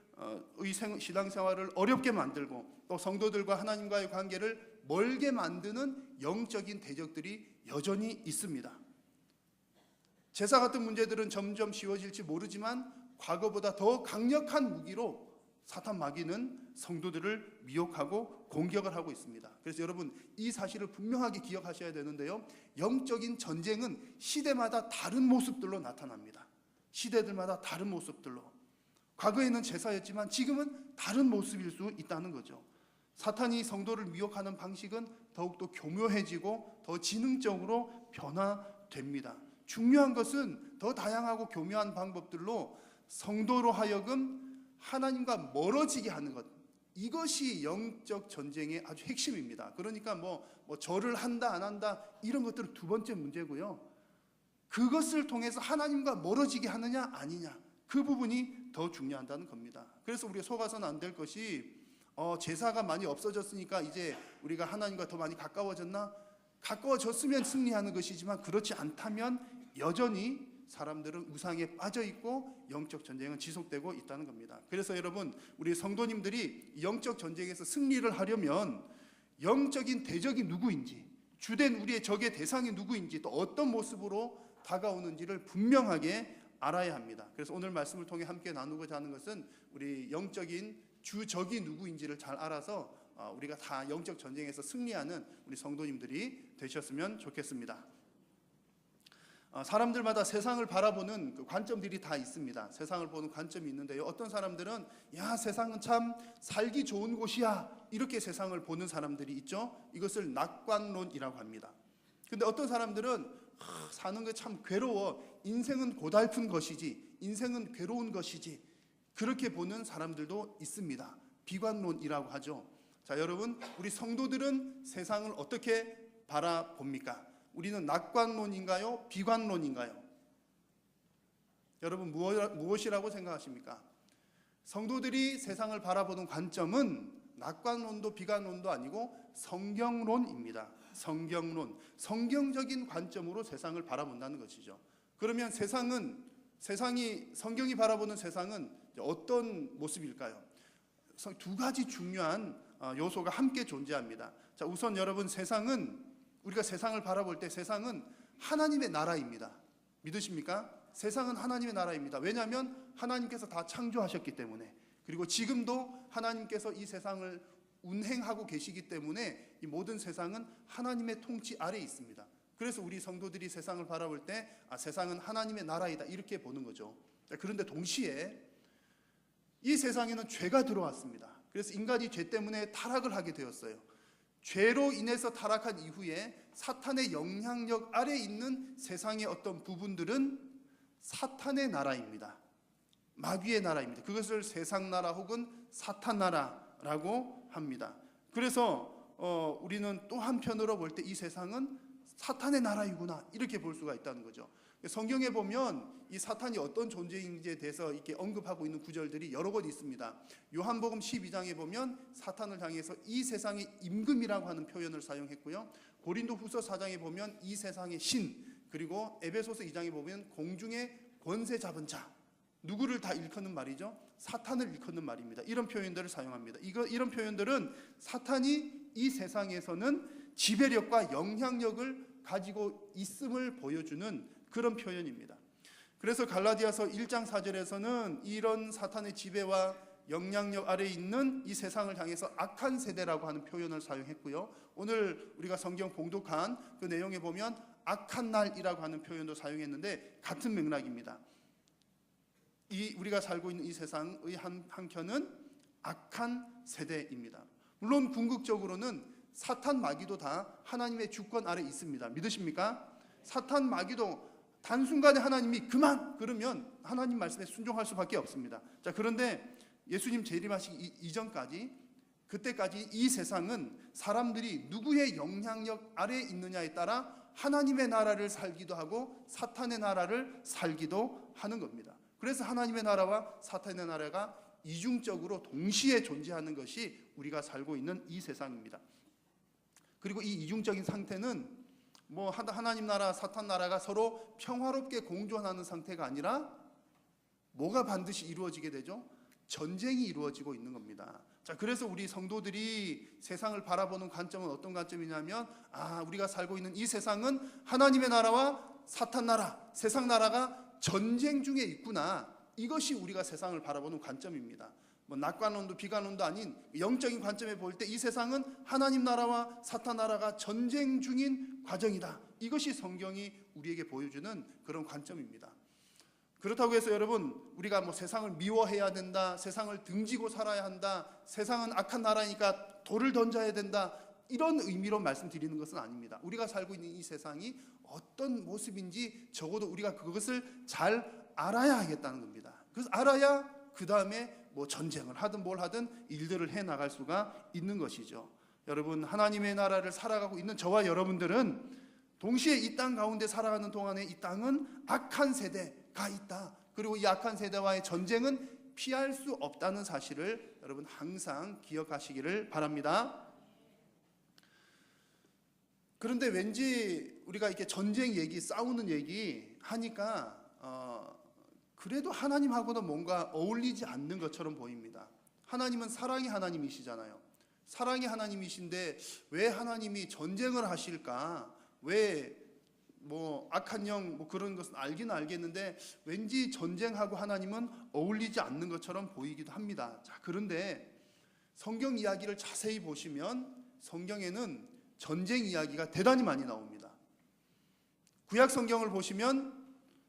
신앙생활을 어렵게 만들고 또 성도들과 하나님과의 관계를 멀게 만드는 영적인 대적들이 여전히 있습니다. 제사 같은 문제들은 점점 쉬워질지 모르지만 과거보다 더 강력한 무기로 사탄 마귀는 성도들을 미혹하고 공격을 하고 있습니다. 그래서 여러분 이 사실을 분명하게 기억하셔야 되는데요. 영적인 전쟁은 시대마다 다른 모습들로 나타납니다. 시대들마다 다른 모습들로. 과거에는 제사였지만 지금은 다른 모습일 수 있다는 거죠. 사탄이 성도를 미혹하는 방식은 더욱더 교묘해지고 더 지능적으로 변화됩니다. 중요한 것은 더 다양하고 교묘한 방법들로 성도로 하여금 하나님과 멀어지게 하는 것, 이것이 영적 전쟁의 아주 핵심입니다. 그러니까 뭐 절을 한다 안 한다 이런 것들은 두 번째 문제고요. 그것을 통해서 하나님과 멀어지게 하느냐 아니냐, 그 부분이 더 중요하다는 겁니다. 그래서 우리가 속아서는 안 될 것이 제사가 많이 없어졌으니까 이제 우리가 하나님과 더 많이 가까워졌나? 가까워졌으면 승리하는 것이지만 그렇지 않다면 여전히 사람들은 우상에 빠져 있고 영적 전쟁은 지속되고 있다는 겁니다. 그래서 여러분 우리 성도님들이 영적 전쟁에서 승리를 하려면 영적인 대적이 누구인지, 주된 우리의 적의 대상이 누구인지, 또 어떤 모습으로 다가오는지를 분명하게 알아야 합니다. 그래서 오늘 말씀을 통해 함께 나누고자 하는 것은 우리 영적인 주적이 누구인지를 잘 알아서 우리가 다 영적 전쟁에서 승리하는 우리 성도님들이 되셨으면 좋겠습니다. 사람들마다 세상을 바라보는 그 관점들이 다 있습니다. 세상을 보는 관점이 있는데요. 어떤 사람들은 야, 세상은 참 살기 좋은 곳이야, 이렇게 세상을 보는 사람들이 있죠. 이것을 낙관론이라고 합니다. 근데 어떤 사람들은 사는 게 참 괴로워, 인생은 고달픈 것이지, 인생은 괴로운 것이지, 그렇게 보는 사람들도 있습니다. 비관론이라고 하죠. 자, 여러분, 우리 성도들은 세상을 어떻게 바라봅니까? 우리는 낙관론인가요? 비관론인가요? 여러분, 무엇이라고 생각하십니까? 성도들이 세상을 바라보는 관점은 낙관론도 비관론도 아니고 성경론입니다. 성경론, 성경적인 관점으로 세상을 바라본다는 것이죠. 그러면 성경이 바라보는 세상은 어떤 모습일까요? 두 가지 중요한 요소가 함께 존재합니다. 자, 우선 여러분, 우리가 세상을 바라볼 때 세상은 하나님의 나라입니다. 믿으십니까? 세상은 하나님의 나라입니다. 왜냐하면 하나님께서 다 창조하셨기 때문에, 그리고 지금도 하나님께서 이 세상을 운행하고 계시기 때문에 이 모든 세상은 하나님의 통치 아래에 있습니다. 그래서 우리 성도들이 세상을 바라볼 때 세상은 하나님의 나라이다, 이렇게 보는 거죠. 그런데 동시에 이 세상에는 죄가 들어왔습니다. 그래서 인간이 죄 때문에 타락을 하게 되었어요. 죄로 인해서 타락한 이후에 사탄의 영향력 아래에 있는 세상의 어떤 부분들은 사탄의 나라입니다. 마귀의 나라입니다. 그것을 세상 나라 혹은 사탄 나라라고 합니다. 그래서 우리는 또 한편으로 볼 때 이 세상은 사탄의 나라이구나, 이렇게 볼 수가 있다는 거죠. 성경에 보면 이 사탄이 어떤 존재인지에 대해서 이렇게 언급하고 있는 구절들이 여러 곳 있습니다. 요한복음 12장에 보면 사탄을 향해서 이 세상의 임금이라고 하는 표현을 사용했고요. 고린도후서 4장에 보면 이 세상의 신, 그리고 에베소서 2장에 보면 공중의 권세 잡은 자, 누구를 다 일컫는 말이죠? 사탄을 일컫는 말입니다. 이런 표현들을 사용합니다. 이런 표현들은 사탄이 이 세상에서는 지배력과 영향력을 가지고 있음을 보여주는 그런 표현입니다. 그래서 갈라디아서 1장 4절에서는 이런 사탄의 지배와 영향력 아래에 있는 이 세상을 향해서 악한 세대라고 하는 표현을 사용했고요. 오늘 우리가 성경 봉독한 그 내용에 보면 악한 날이라고 하는 표현도 사용했는데 같은 맥락입니다. 우리가 살고 있는 이 세상의 한켠은 악한 세대입니다. 물론 궁극적으로는 사탄 마귀도 다 하나님의 주권 아래 있습니다. 믿으십니까? 사탄 마귀도 단순간에 하나님이 그만 그러면 하나님 말씀에 순종할 수밖에 없습니다. 자, 그런데 예수님 재림하시기 이전까지, 그때까지 이 세상은 사람들이 누구의 영향력 아래에 있느냐에 따라 하나님의 나라를 살기도 하고 사탄의 나라를 살기도 하는 겁니다. 그래서 하나님의 나라와 사탄의 나라가 이중적으로 동시에 존재하는 것이 우리가 살고 있는 이 세상입니다. 그리고 이 이중적인 상태는 하나님 나라, 사탄 나라가 서로 평화롭게 공존하는 상태가 아니라 뭐가 반드시 이루어지게 되죠? 전쟁이 이루어지고 있는 겁니다. 자, 그래서 우리 성도들이 세상을 바라보는 관점은 어떤 관점이냐면, 우리가 살고 있는 이 세상은 하나님의 나라와 사탄 나라, 세상 나라가 전쟁 중에 있구나. 이것이 우리가 세상을 바라보는 관점입니다. 낙관론도 비관론도 아닌 영적인 관점에 볼 때 이 세상은 하나님 나라와 사탄 나라가 전쟁 중인 과정이다. 이것이 성경이 우리에게 보여주는 그런 관점입니다. 그렇다고 해서 여러분, 우리가 세상을 미워해야 된다, 세상을 등지고 살아야 한다, 세상은 악한 나라니까 돌을 던져야 된다, 이런 의미로 말씀드리는 것은 아닙니다. 우리가 살고 있는 이 세상이 어떤 모습인지 적어도 우리가 그것을 잘 알아야 하겠다는 겁니다. 그래서 알아야 그 다음에 전쟁을 하든 뭘 하든 일들을 해나갈 수가 있는 것이죠. 여러분, 하나님의 나라를 살아가고 있는 저와 여러분들은 동시에 이 땅 가운데 살아가는 동안에 이 땅은 악한 세대가 있다. 그리고 이 악한 세대와의 전쟁은 피할 수 없다는 사실을 여러분 항상 기억하시기를 바랍니다. 그런데 왠지 우리가 이렇게 전쟁 얘기, 싸우는 얘기 하니까 그래도 하나님하고는 뭔가 어울리지 않는 것처럼 보입니다. 하나님은 사랑의 하나님이시잖아요. 사랑의 하나님이신데 왜 하나님이 전쟁을 하실까? 왜 악한 영 그런 것은 알기는 알겠는데 왠지 전쟁하고 하나님은 어울리지 않는 것처럼 보이기도 합니다. 자, 그런데 성경 이야기를 자세히 보시면 성경에는 전쟁 이야기가 대단히 많이 나옵니다. 구약 성경을 보시면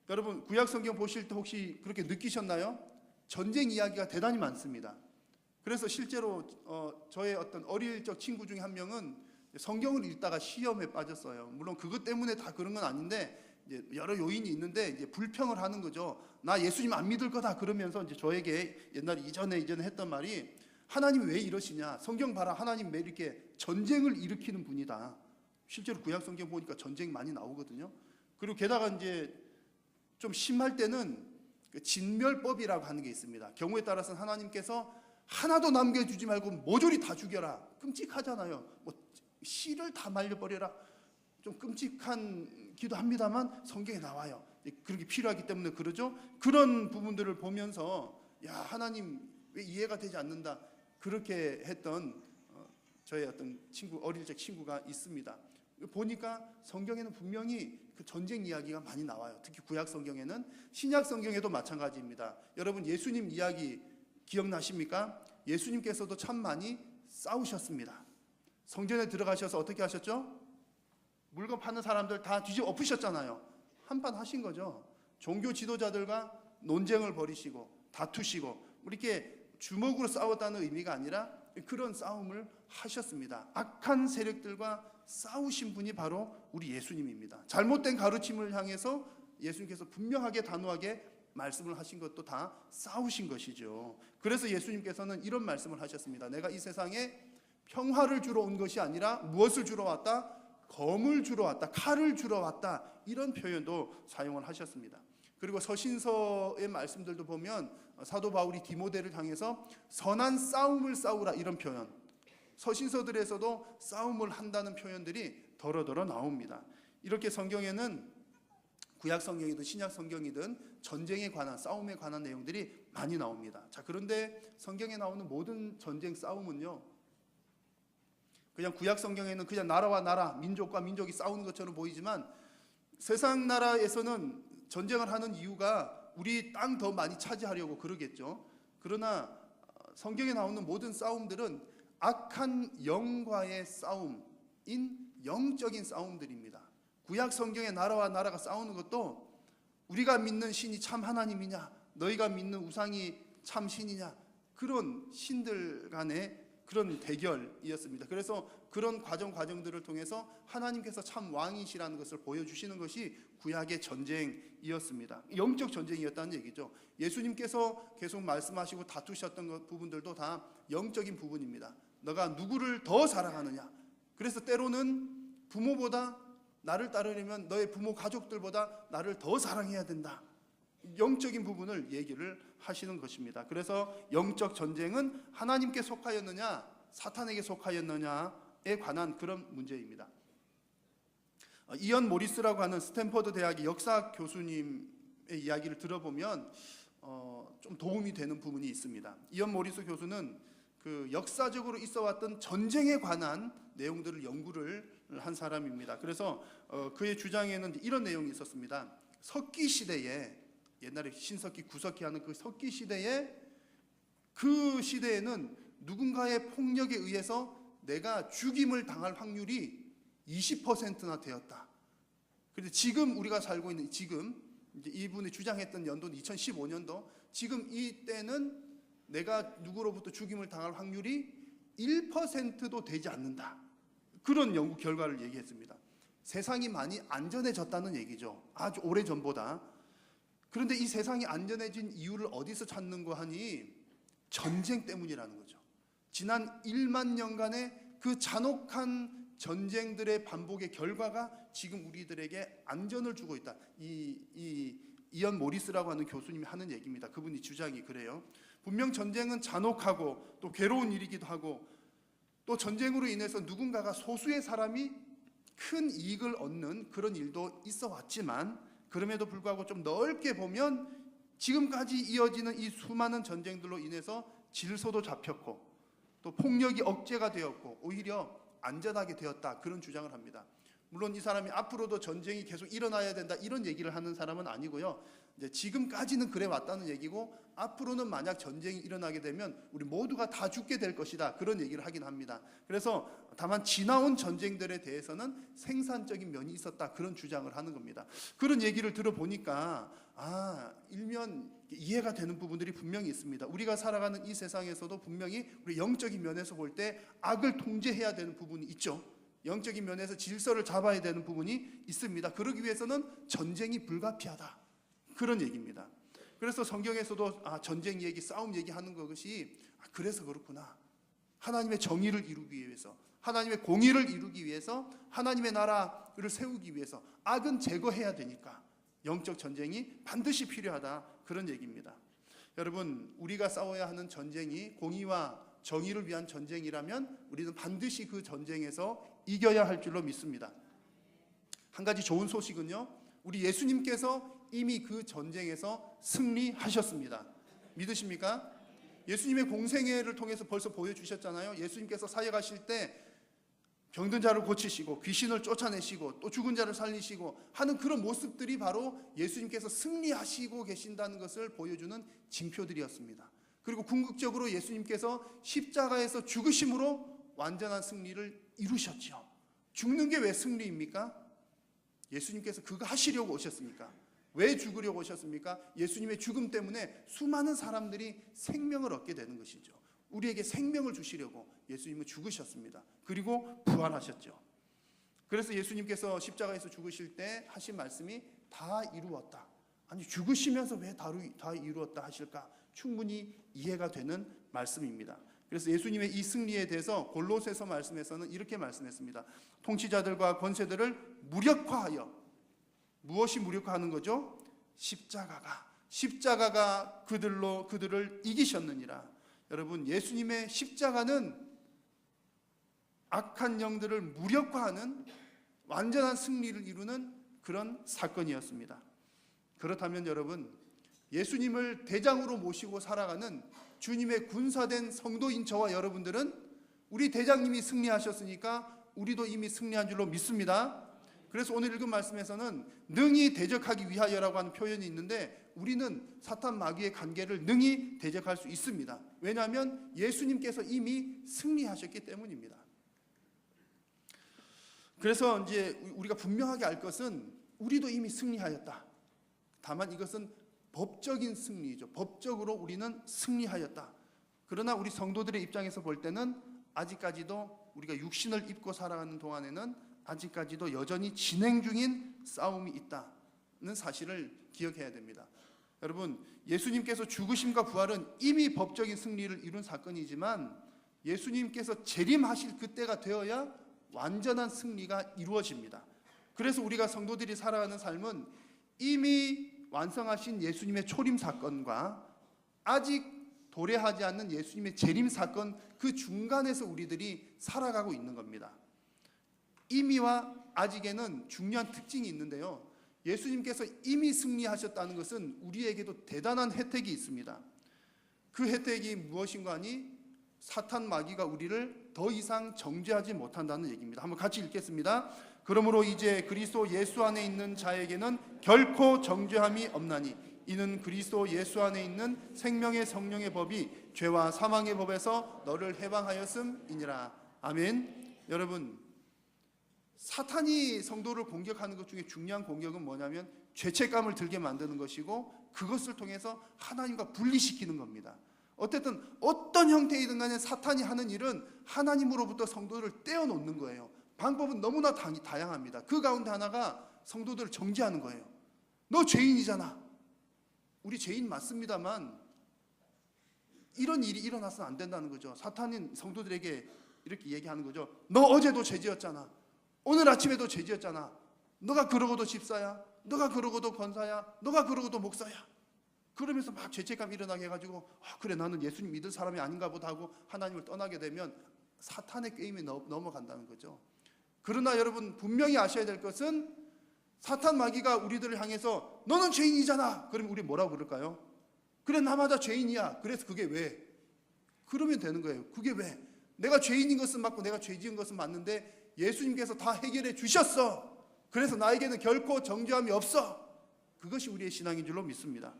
여러분 구약 성경 보실 때 혹시 그렇게 느끼셨나요? 전쟁 이야기가 대단히 많습니다. 그래서 실제로 저의 어떤 어릴 적 친구 중에 한 명은 성경을 읽다가 시험에 빠졌어요. 물론 그것 때문에 다 그런 건 아닌데 이제 여러 요인이 있는데 이제 불평을 하는 거죠. 나 예수님 안 믿을 거다 그러면서 이제 저에게 옛날에 이전에 했던 말이 하나님이 왜 이러시냐? 성경 봐라. 하나님 왜 이렇게 전쟁을 일으키는 분이다. 실제로 구약 성경 보니까 전쟁 많이 나오거든요. 그리고 게다가 이제 좀 심할 때는 그 진멸법이라고 하는 게 있습니다. 경우에 따라서는 하나님께서 하나도 남겨주지 말고 모조리 다 죽여라. 끔찍하잖아요. 뭐 씨를 다 말려버려라. 좀 끔찍한 기도합니다만 성경에 나와요. 그렇게 필요하기 때문에 그러죠. 그런 부분들을 보면서 야 하나님 왜 이해가 되지 않는다. 그렇게 했던 저의 어떤 친구 어릴 적 친구가 있습니다. 보니까 성경에는 분명히 그 전쟁 이야기가 많이 나와요. 특히 구약 성경에는 신약 성경에도 마찬가지입니다. 여러분 예수님 이야기 기억나십니까? 예수님께서도 참 많이 싸우셨습니다. 성전에 들어가셔서 어떻게 하셨죠? 물건 파는 사람들 다 뒤집어 엎으셨잖아요. 한판 하신 거죠. 종교 지도자들과 논쟁을 벌이시고 다투시고 이렇게 주먹으로 싸웠다는 의미가 아니라 그런 싸움을 하셨습니다. 악한 세력들과 싸우신 분이 바로 우리 예수님입니다. 잘못된 가르침을 향해서 예수님께서 분명하게 단호하게 말씀을 하신 것도 다 싸우신 것이죠. 그래서 예수님께서는 이런 말씀을 하셨습니다. 내가 이 세상에 평화를 주러 온 것이 아니라 무엇을 주러 왔다? 검을 주러 왔다. 칼을 주러 왔다. 이런 표현도 사용을 하셨습니다. 그리고 서신서의 말씀들도 보면 사도 바울이 디모데를 향해서 선한 싸움을 싸우라 이런 표현, 서신서들에서도 싸움을 한다는 표현들이 더러더러 나옵니다. 이렇게 성경에는 구약 성경이든 신약 성경이든 전쟁에 관한 싸움에 관한 내용들이 많이 나옵니다. 자, 그런데 성경에 나오는 모든 전쟁 싸움은요, 그냥 구약 성경에는 그냥 나라와 나라, 민족과 민족이 싸우는 것처럼 보이지만 세상 나라에서는 전쟁을 하는 이유가 우리 땅 더 많이 차지하려고 그러겠죠. 그러나 성경에 나오는 모든 싸움들은 악한 영과의 싸움인 영적인 싸움들입니다. 구약 성경의 나라와 나라가 싸우는 것도 우리가 믿는 신이 참 하나님이냐, 너희가 믿는 우상이 참 신이냐, 그런 신들 간의 그런 대결이었습니다. 그래서 그런 과정들을 통해서 하나님께서 참 왕이시라는 것을 보여주시는 것이 구약의 전쟁이었습니다. 영적 전쟁이었다는 얘기죠. 예수님께서 계속 말씀하시고 다투셨던 부분들도 다 영적인 부분입니다. 너가 누구를 더 사랑하느냐. 그래서 때로는 부모보다 나를 따르려면 너의 부모 가족들보다 나를 더 사랑해야 된다. 영적인 부분을 얘기를 하시는 것입니다. 그래서 영적 전쟁은 하나님께 속하였느냐 사탄에게 속하였느냐에 관한 그런 문제입니다. 이언 모리스라고 하는 스탠퍼드 대학의 역사 교수님의 이야기를 들어보면 좀 도움이 되는 부분이 있습니다. 이언 모리스 교수는 그 역사적으로 있어왔던 전쟁에 관한 내용들을 연구를 한 사람입니다. 그래서 그의 주장에는 이런 내용이 있었습니다. 석기 시대에, 옛날에 신석기, 구석기 하는 그 석기 시대에, 그 시대에는 누군가의 폭력에 의해서 내가 죽임을 당할 확률이 20%나 되었다. 그런데 지금 우리가 살고 있는 지금 이제 이분이 주장했던 연도는 2015년도, 지금 이때는 내가 누구로부터 죽임을 당할 확률이 1%도 되지 않는다. 그런 연구 결과를 얘기했습니다. 세상이 많이 안전해졌다는 얘기죠. 아주 오래전보다. 그런데 이 세상이 안전해진 이유를 어디서 찾는 거 하니 전쟁 때문이라는 거죠. 지난 1만 년간의 그 잔혹한 전쟁들의 반복의 결과가 지금 우리들에게 안전을 주고 있다. 이언 모리스라고 하는 교수님이 하는 얘기입니다. 그분이 주장이 그래요. 분명 전쟁은 잔혹하고 또 괴로운 일이기도 하고 또 전쟁으로 인해서 누군가가 소수의 사람이 큰 이익을 얻는 그런 일도 있어 왔지만, 그럼에도 불구하고 좀 넓게 보면 지금까지 이어지는 이 수많은 전쟁들로 인해서 질서도 잡혔고 또 폭력이 억제가 되었고 오히려 안전하게 되었다. 그런 주장을 합니다. 물론 이 사람이 앞으로도 전쟁이 계속 일어나야 된다 이런 얘기를 하는 사람은 아니고요. 이제 지금까지는 그래 왔다는 얘기고 앞으로는 만약 전쟁이 일어나게 되면 우리 모두가 다 죽게 될 것이다 그런 얘기를 하긴 합니다. 그래서 다만 지나온 전쟁들에 대해서는 생산적인 면이 있었다 그런 주장을 하는 겁니다. 그런 얘기를 들어보니까 일면 이해가 되는 부분들이 분명히 있습니다. 우리가 살아가는 이 세상에서도 분명히 우리 영적인 면에서 볼 때 악을 통제해야 되는 부분이 있죠. 영적인 면에서 질서를 잡아야 되는 부분이 있습니다. 그러기 위해서는 전쟁이 불가피하다 그런 얘기입니다. 그래서 성경에서도 전쟁 얘기, 싸움 얘기하는 것이 그래서 그렇구나. 하나님의 정의를 이루기 위해서, 하나님의 공의를 이루기 위해서, 하나님의 나라를 세우기 위해서 악은 제거해야 되니까 영적 전쟁이 반드시 필요하다 그런 얘기입니다. 여러분, 우리가 싸워야 하는 전쟁이 공의와 정의를 위한 전쟁이라면 우리는 반드시 그 전쟁에서 이겨야 할 줄로 믿습니다. 한 가지 좋은 소식은요, 우리 예수님께서 이미 그 전쟁에서 승리하셨습니다. 믿으십니까? 예수님의 공생애를 통해서 벌써 보여주셨잖아요. 예수님께서 사역하실 때 병든 자를 고치시고 귀신을 쫓아내시고 또 죽은 자를 살리시고 하는 그런 모습들이 바로 예수님께서 승리하시고 계신다는 것을 보여주는 징표들이었습니다. 그리고 궁극적으로 예수님께서 십자가에서 죽으심으로 완전한 승리를 이루셨죠. 죽는 게 왜 승리입니까? 예수님께서 그거 하시려고 오셨습니까? 왜 죽으려고 오셨습니까? 예수님의 죽음 때문에 수많은 사람들이 생명을 얻게 되는 것이죠. 우리에게 생명을 주시려고 예수님은 죽으셨습니다. 그리고 부활하셨죠. 그래서 예수님께서 십자가에서 죽으실 때 하신 말씀이 다 이루었다. 아니, 죽으시면서 왜 다 이루었다 하실까? 충분히 이해가 되는 말씀입니다. 그래서 예수님의 이 승리에 대해서 골로새서 말씀에서는 이렇게 말씀했습니다. 통치자들과 권세들을 무력화하여, 무엇이 무력화하는 거죠? 십자가가 그들을 이기셨느니라. 여러분, 예수님의 십자가는 악한 영들을 무력화하는 완전한 승리를 이루는 그런 사건이었습니다. 그렇다면 여러분, 예수님을 대장으로 모시고 살아가는 주님의 군사된 성도인 저와 여러분들은 우리 대장님이 승리하셨으니까 우리도 이미 승리한 줄로 믿습니다. 그래서 오늘 읽은 말씀에서는 능히 대적하기 위하여라고 하는 표현이 있는데 우리는 사탄 마귀의 관계를 능히 대적할 수 있습니다. 왜냐하면 예수님께서 이미 승리하셨기 때문입니다. 그래서 이제 우리가 분명하게 알 것은 우리도 이미 승리하였다. 다만 이것은 법적인 승리이죠. 법적으로 우리는 승리하였다. 그러나 우리 성도들의 입장에서 볼 때는 아직까지도 우리가 육신을 입고 살아가는 동안에는 아직까지도 여전히 진행 중인 싸움이 있다는 사실을 기억해야 됩니다. 여러분, 예수님께서 죽으심과 부활은 이미 법적인 승리를 이룬 사건이지만 예수님께서 재림하실 그때가 되어야 완전한 승리가 이루어집니다. 그래서 우리가 성도들이 살아가는 삶은 이미 완성하신 예수님의 초림 사건과 아직 도래하지 않는 예수님의 재림 사건, 그 중간에서 우리들이 살아가고 있는 겁니다. 이미와 아직에는 중요한 특징이 있는데요. 예수님께서 이미 승리하셨다는 것은 우리에게도 대단한 혜택이 있습니다. 그 혜택이 무엇인가 하니 사탄 마귀가 우리를 더 이상 정죄하지 못한다는 얘기입니다. 한번 같이 읽겠습니다. 그러므로 이제 그리스도 예수 안에 있는 자에게는 결코 정죄함이 없나니 이는 그리스도 예수 안에 있는 생명의 성령의 법이 죄와 사망의 법에서 너를 해방하였음이니라. 아멘. 여러분, 사탄이 성도를 공격하는 것 중에 중요한 공격은 뭐냐면 죄책감을 들게 만드는 것이고 그것을 통해서 하나님과 분리시키는 겁니다. 어쨌든 어떤 형태이든 간에 사탄이 하는 일은 하나님으로부터 성도를 떼어놓는 거예요. 방법은 너무나 다양합니다. 그 가운데 하나가 성도들을 정죄하는 거예요. 너 죄인이잖아. 우리 죄인 맞습니다만 이런 일이 일어나서는 안 된다는 거죠. 사탄은 성도들에게 이렇게 얘기하는 거죠. 너 어제도 죄지었잖아. 오늘 아침에도 죄지었잖아. 너가 그러고도 집사야. 너가 그러고도 권사야. 너가 그러고도 목사야. 그러면서 막 죄책감 일어나게 해가지고 그래 나는 예수님 믿을 사람이 아닌가 보다 하고 하나님을 떠나게 되면 사탄의 게임에 넘어간다는 거죠. 그러나 여러분 분명히 아셔야 될 것은 사탄 마귀가 우리들을 향해서 너는 죄인이잖아. 그러면 우리 뭐라고 그럴까요? 그래 나마다 죄인이야. 그래서 그게 왜? 그러면 되는 거예요. 그게 왜? 내가 죄인인 것은 맞고 내가 죄 지은 것은 맞는데 예수님께서 다 해결해 주셨어. 그래서 나에게는 결코 정죄함이 없어. 그것이 우리의 신앙인 줄로 믿습니다.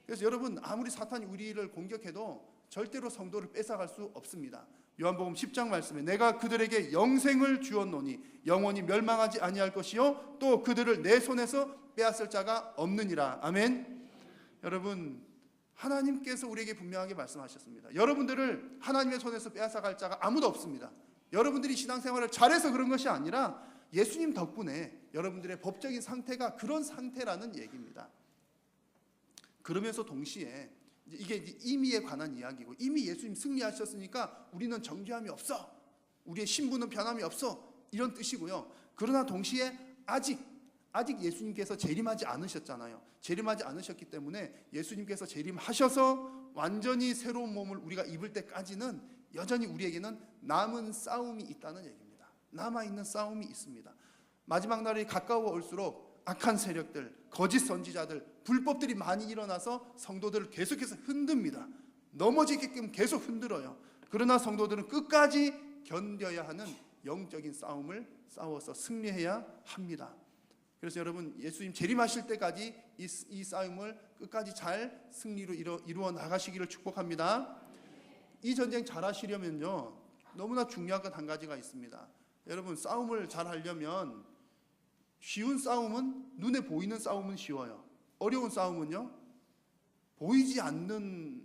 그래서 여러분, 아무리 사탄이 우리를 공격해도 절대로 성도를 뺏어갈 수 없습니다. 요한복음 10장 말씀에 내가 그들에게 영생을 주었노니 영원히 멸망하지 아니할 것이요 또 그들을 내 손에서 빼앗을 자가 없느니라. 아멘. 여러분, 하나님께서 우리에게 분명하게 말씀하셨습니다. 여러분들을 하나님의 손에서 빼앗아갈 자가 아무도 없습니다. 여러분들이 신앙생활을 잘해서 그런 것이 아니라 예수님 덕분에 여러분들의 법적인 상태가 그런 상태라는 얘기입니다. 그러면서 동시에 이게 임의에 관한 이야기고, 이미 예수님 승리하셨으니까 우리는 정죄함이 없어, 우리의 신분은 변함이 없어, 이런 뜻이고요. 그러나 동시에 아직 예수님께서 재림하지 않으셨잖아요. 재림하지 않으셨기 때문에 예수님께서 재림하셔서 완전히 새로운 몸을 우리가 입을 때까지는 여전히 우리에게는 남은 싸움이 있다는 얘기입니다. 남아있는 싸움이 있습니다. 마지막 날이 가까워 올수록 악한 세력들, 거짓 선지자들, 불법들이 많이 일어나서 성도들을 계속해서 흔듭니다. 넘어지게끔 계속 흔들어요. 그러나 성도들은 끝까지 견뎌야 하는 영적인 싸움을 싸워서 승리해야 합니다. 그래서 여러분, 예수님 재림하실 때까지 이 싸움을 끝까지 잘 승리로 이루어 나가시기를 축복합니다. 이 전쟁 잘 하시려면요, 너무나 중요한 것 한 가지가 있습니다. 여러분, 싸움을 잘 하려면 쉬운 싸움은, 눈에 보이는 싸움은 쉬워요. 어려운 싸움은요, 보이지 않는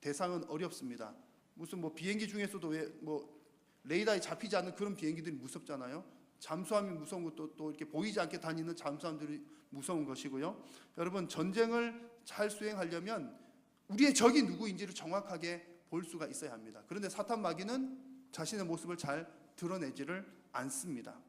대상은 어렵습니다. 무슨 뭐 비행기 중에서도 왜 뭐 레이더에 잡히지 않는 그런 비행기들이 무섭잖아요. 잠수함이 무서운 것도 또 이렇게 보이지 않게 다니는 잠수함들이 무서운 것이고요. 여러분, 전쟁을 잘 수행하려면 우리의 적이 누구인지를 정확하게 볼 수가 있어야 합니다. 그런데 사탄 마귀는 자신의 모습을 잘 드러내지를 않습니다.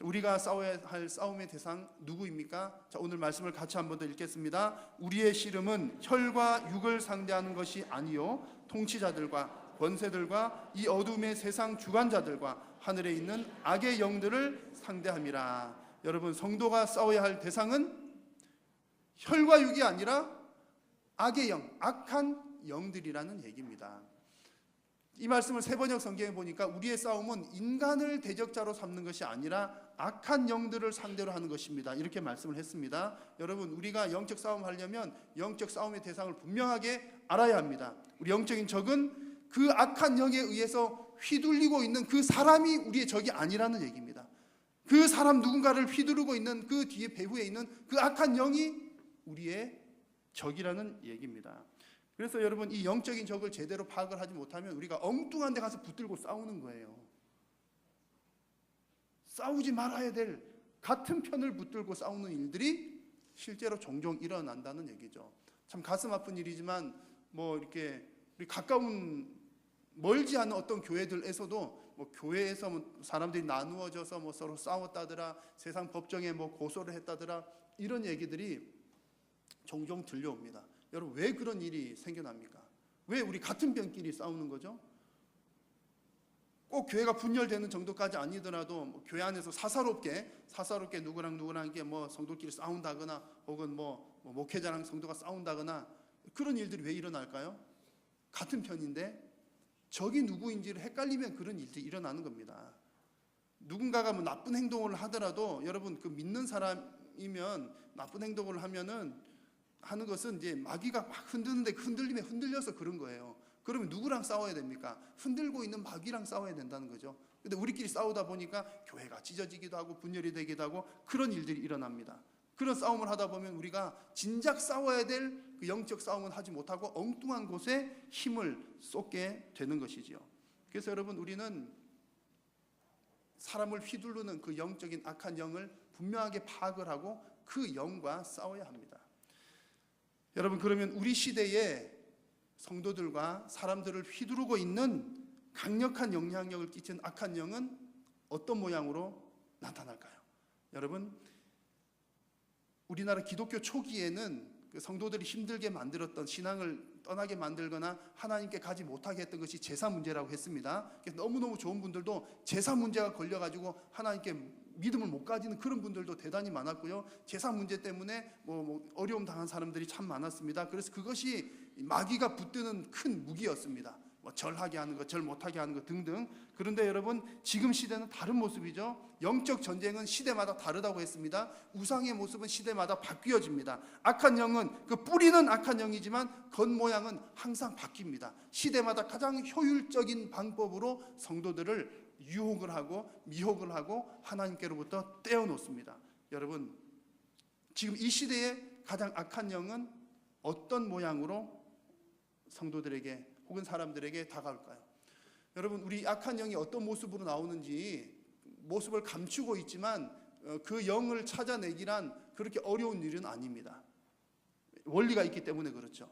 우리가 싸워야 할 싸움의 대상 누구입니까? 자, 오늘 말씀을 같이 한 번 더 읽겠습니다. 우리의 씨름은 혈과 육을 상대하는 것이 아니요 통치자들과 권세들과 이 어둠의 세상 주관자들과 하늘에 있는 악의 영들을 상대함이라. 여러분, 성도가 싸워야 할 대상은 혈과 육이 아니라 악의 영, 악한 영들이라는 얘기입니다. 이 말씀을 세번역 성경에 보니까 우리의 싸움은 인간을 대적자로 삼는 것이 아니라 악한 영들을 상대로 하는 것입니다. 이렇게 말씀을 했습니다. 여러분, 우리가 영적 싸움 하려면 영적 싸움의 대상을 분명하게 알아야 합니다. 우리 영적인 적은 그 악한 영에 의해서 휘둘리고 있는 그 사람이 우리의 적이 아니라는 얘기입니다. 그 사람 누군가를 휘두르고 있는 그 뒤에 배후에 있는 그 악한 영이 우리의 적이라는 얘기입니다. 그래서 여러분, 이 영적인 적을 제대로 파악을 하지 못하면 우리가 엉뚱한 데 가서 붙들고 싸우는 거예요. 싸우지 말아야 될 같은 편을 붙들고 싸우는 일들이 실제로 종종 일어난다는 얘기죠. 참 가슴 아픈 일이지만 뭐 이렇게 우리 가까운 멀지 않은 어떤 교회들에서도 뭐 교회에서 뭐 사람들이 나누어져서 뭐 서로 싸웠다더라, 세상 법정에 뭐 고소를 했다더라, 이런 얘기들이 종종 들려옵니다. 여러분, 왜 그런 일이 생겨납니까? 왜 우리 같은 편끼리 싸우는 거죠? 꼭 교회가 분열되는 정도까지 아니더라도 뭐 교회 안에서 사사롭게 누구랑 이게 뭐 성도끼리 싸운다거나 혹은 뭐 목회자랑 성도가 싸운다거나 그런 일들이 왜 일어날까요? 같은 편인데 적이 누구인지를 헷갈리면 그런 일들이 일어나는 겁니다. 누군가가 뭐 나쁜 행동을 하더라도 여러분, 그 믿는 사람이면 나쁜 행동을 하는 것은 이제 마귀가 막 흔드는데 흔들림에 흔들려서 그런 거예요. 그러면 누구랑 싸워야 됩니까? 흔들고 있는 마귀랑 싸워야 된다는 거죠. 근데 우리끼리 싸우다 보니까 교회가 찢어지기도 하고 분열이 되기도 하고 그런 일들이 일어납니다. 그런 싸움을 하다 보면 우리가 진작 싸워야 될 그 영적 싸움은 하지 못하고 엉뚱한 곳에 힘을 쏟게 되는 것이지요. 그래서 여러분, 우리는 사람을 휘두르는 그 영적인 악한 영을 분명하게 파악을 하고 그 영과 싸워야 합니다. 여러분, 그러면 우리 시대에 성도들과 사람들을 휘두르고 있는 강력한 영향력을 끼치는 악한 영은 어떤 모양으로 나타날까요? 여러분, 우리나라 기독교 초기에는 그 성도들이 힘들게 만들었던 신앙을 떠나게 만들거나 하나님께 가지 못하게 했던 것이 제사 문제라고 했습니다. 그래서 너무너무 좋은 분들도 제사 문제가 걸려가지고 하나님께 믿음을 못 가지는 그런 분들도 대단히 많았고요. 제사 문제 때문에 뭐 어려움 당한 사람들이 참 많았습니다. 그래서 그것이 마귀가 붙드는 큰 무기였습니다. 뭐 절하게 하는 것, 절 못하게 하는 것 등등. 그런데 여러분 지금 시대는 다른 모습이죠. 영적 전쟁은 시대마다 다르다고 했습니다. 우상의 모습은 시대마다 바뀌어집니다. 악한 영은 그 뿌리는 악한 영이지만 겉모양은 항상 바뀝니다. 시대마다 가장 효율적인 방법으로 성도들을 유혹을 하고 미혹을 하고 하나님께로부터 떼어놓습니다. 여러분 지금 이 시대의 가장 악한 영은 어떤 모양으로 성도들에게 혹은 사람들에게 다가올까요? 여러분 우리 악한 영이 어떤 모습으로 나오는지 모습을 감추고 있지만 그 영을 찾아내기란 그렇게 어려운 일은 아닙니다. 원리가 있기 때문에 그렇죠.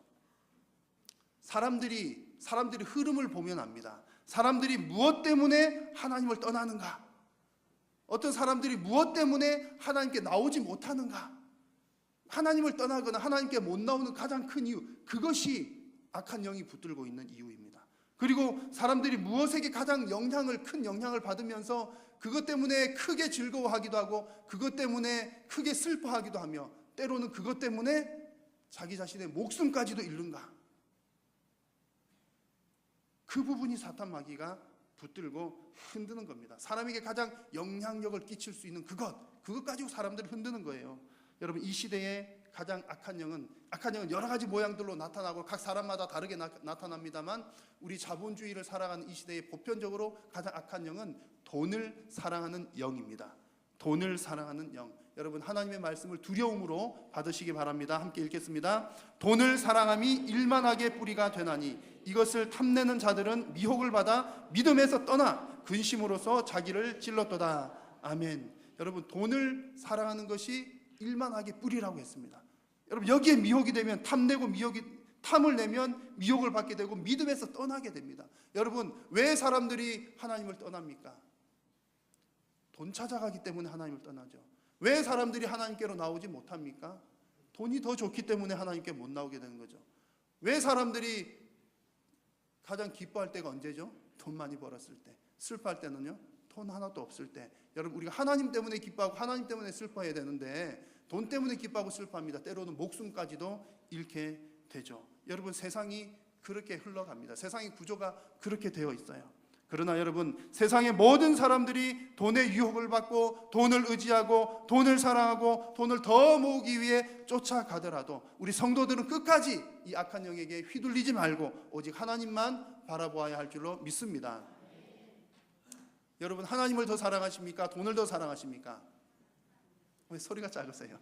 사람들이 흐름을 보면 압니다. 사람들이 무엇 때문에 하나님을 떠나는가? 어떤 사람들이 무엇 때문에 하나님께 나오지 못하는가? 하나님을 떠나거나 하나님께 못 나오는 가장 큰 이유, 그것이 악한 영이 붙들고 있는 이유입니다. 그리고 사람들이 무엇에게 가장 큰 영향을 받으면서 그것 때문에 크게 즐거워하기도 하고 그것 때문에 크게 슬퍼하기도 하며 때로는 그것 때문에 자기 자신의 목숨까지도 잃는가? 그 부분이 사탄 마귀가 붙들고 흔드는 겁니다. 사람에게 가장 영향력을 끼칠 수 있는 그것 가지고 사람들을 흔드는 거예요. 여러분 이 시대에 가장 악한 영은 여러 가지 모양들로 나타나고 각 사람마다 다르게 나타납니다만 우리 자본주의를 살아가는 이 시대에 보편적으로 가장 악한 영은 돈을 사랑하는 영입니다. 돈을 사랑하는 영. 여러분 하나님의 말씀을 두려움으로 받으시기 바랍니다. 함께 읽겠습니다. 돈을 사랑함이 일만하게 뿌리가 되나니 이것을 탐내는 자들은 미혹을 받아 믿음에서 떠나 근심으로써 자기를 찔렀도다. 아멘. 여러분 돈을 사랑하는 것이 일만하게 뿌리라고 했습니다. 여러분 여기에 미혹이 되면 탐을 내면 미혹을 받게 되고 믿음에서 떠나게 됩니다. 여러분 왜 사람들이 하나님을 떠납니까? 돈 찾아가기 때문에 하나님을 떠나죠. 왜 사람들이 하나님께로 나오지 못합니까? 돈이 더 좋기 때문에 하나님께 못 나오게 되는 거죠. 왜 사람들이 가장 기뻐할 때가 언제죠? 돈 많이 벌었을 때. 슬퍼할 때는요? 돈 하나도 없을 때. 여러분 우리가 하나님 때문에 기뻐하고 하나님 때문에 슬퍼해야 되는데 돈 때문에 기뻐하고 슬퍼합니다. 때로는 목숨까지도 잃게 되죠. 여러분 세상이 그렇게 흘러갑니다. 세상의 구조가 그렇게 되어 있어요. 그러나 여러분 세상의 모든 사람들이 돈의 유혹을 받고 돈을 의지하고 돈을 사랑하고 돈을 더 모으기 위해 쫓아가더라도 우리 성도들은 끝까지 이 악한 영에게 휘둘리지 말고 오직 하나님만 바라보아야 할 줄로 믿습니다. 여러분 하나님을 더 사랑하십니까? 돈을 더 사랑하십니까? 왜 소리가 작으세요?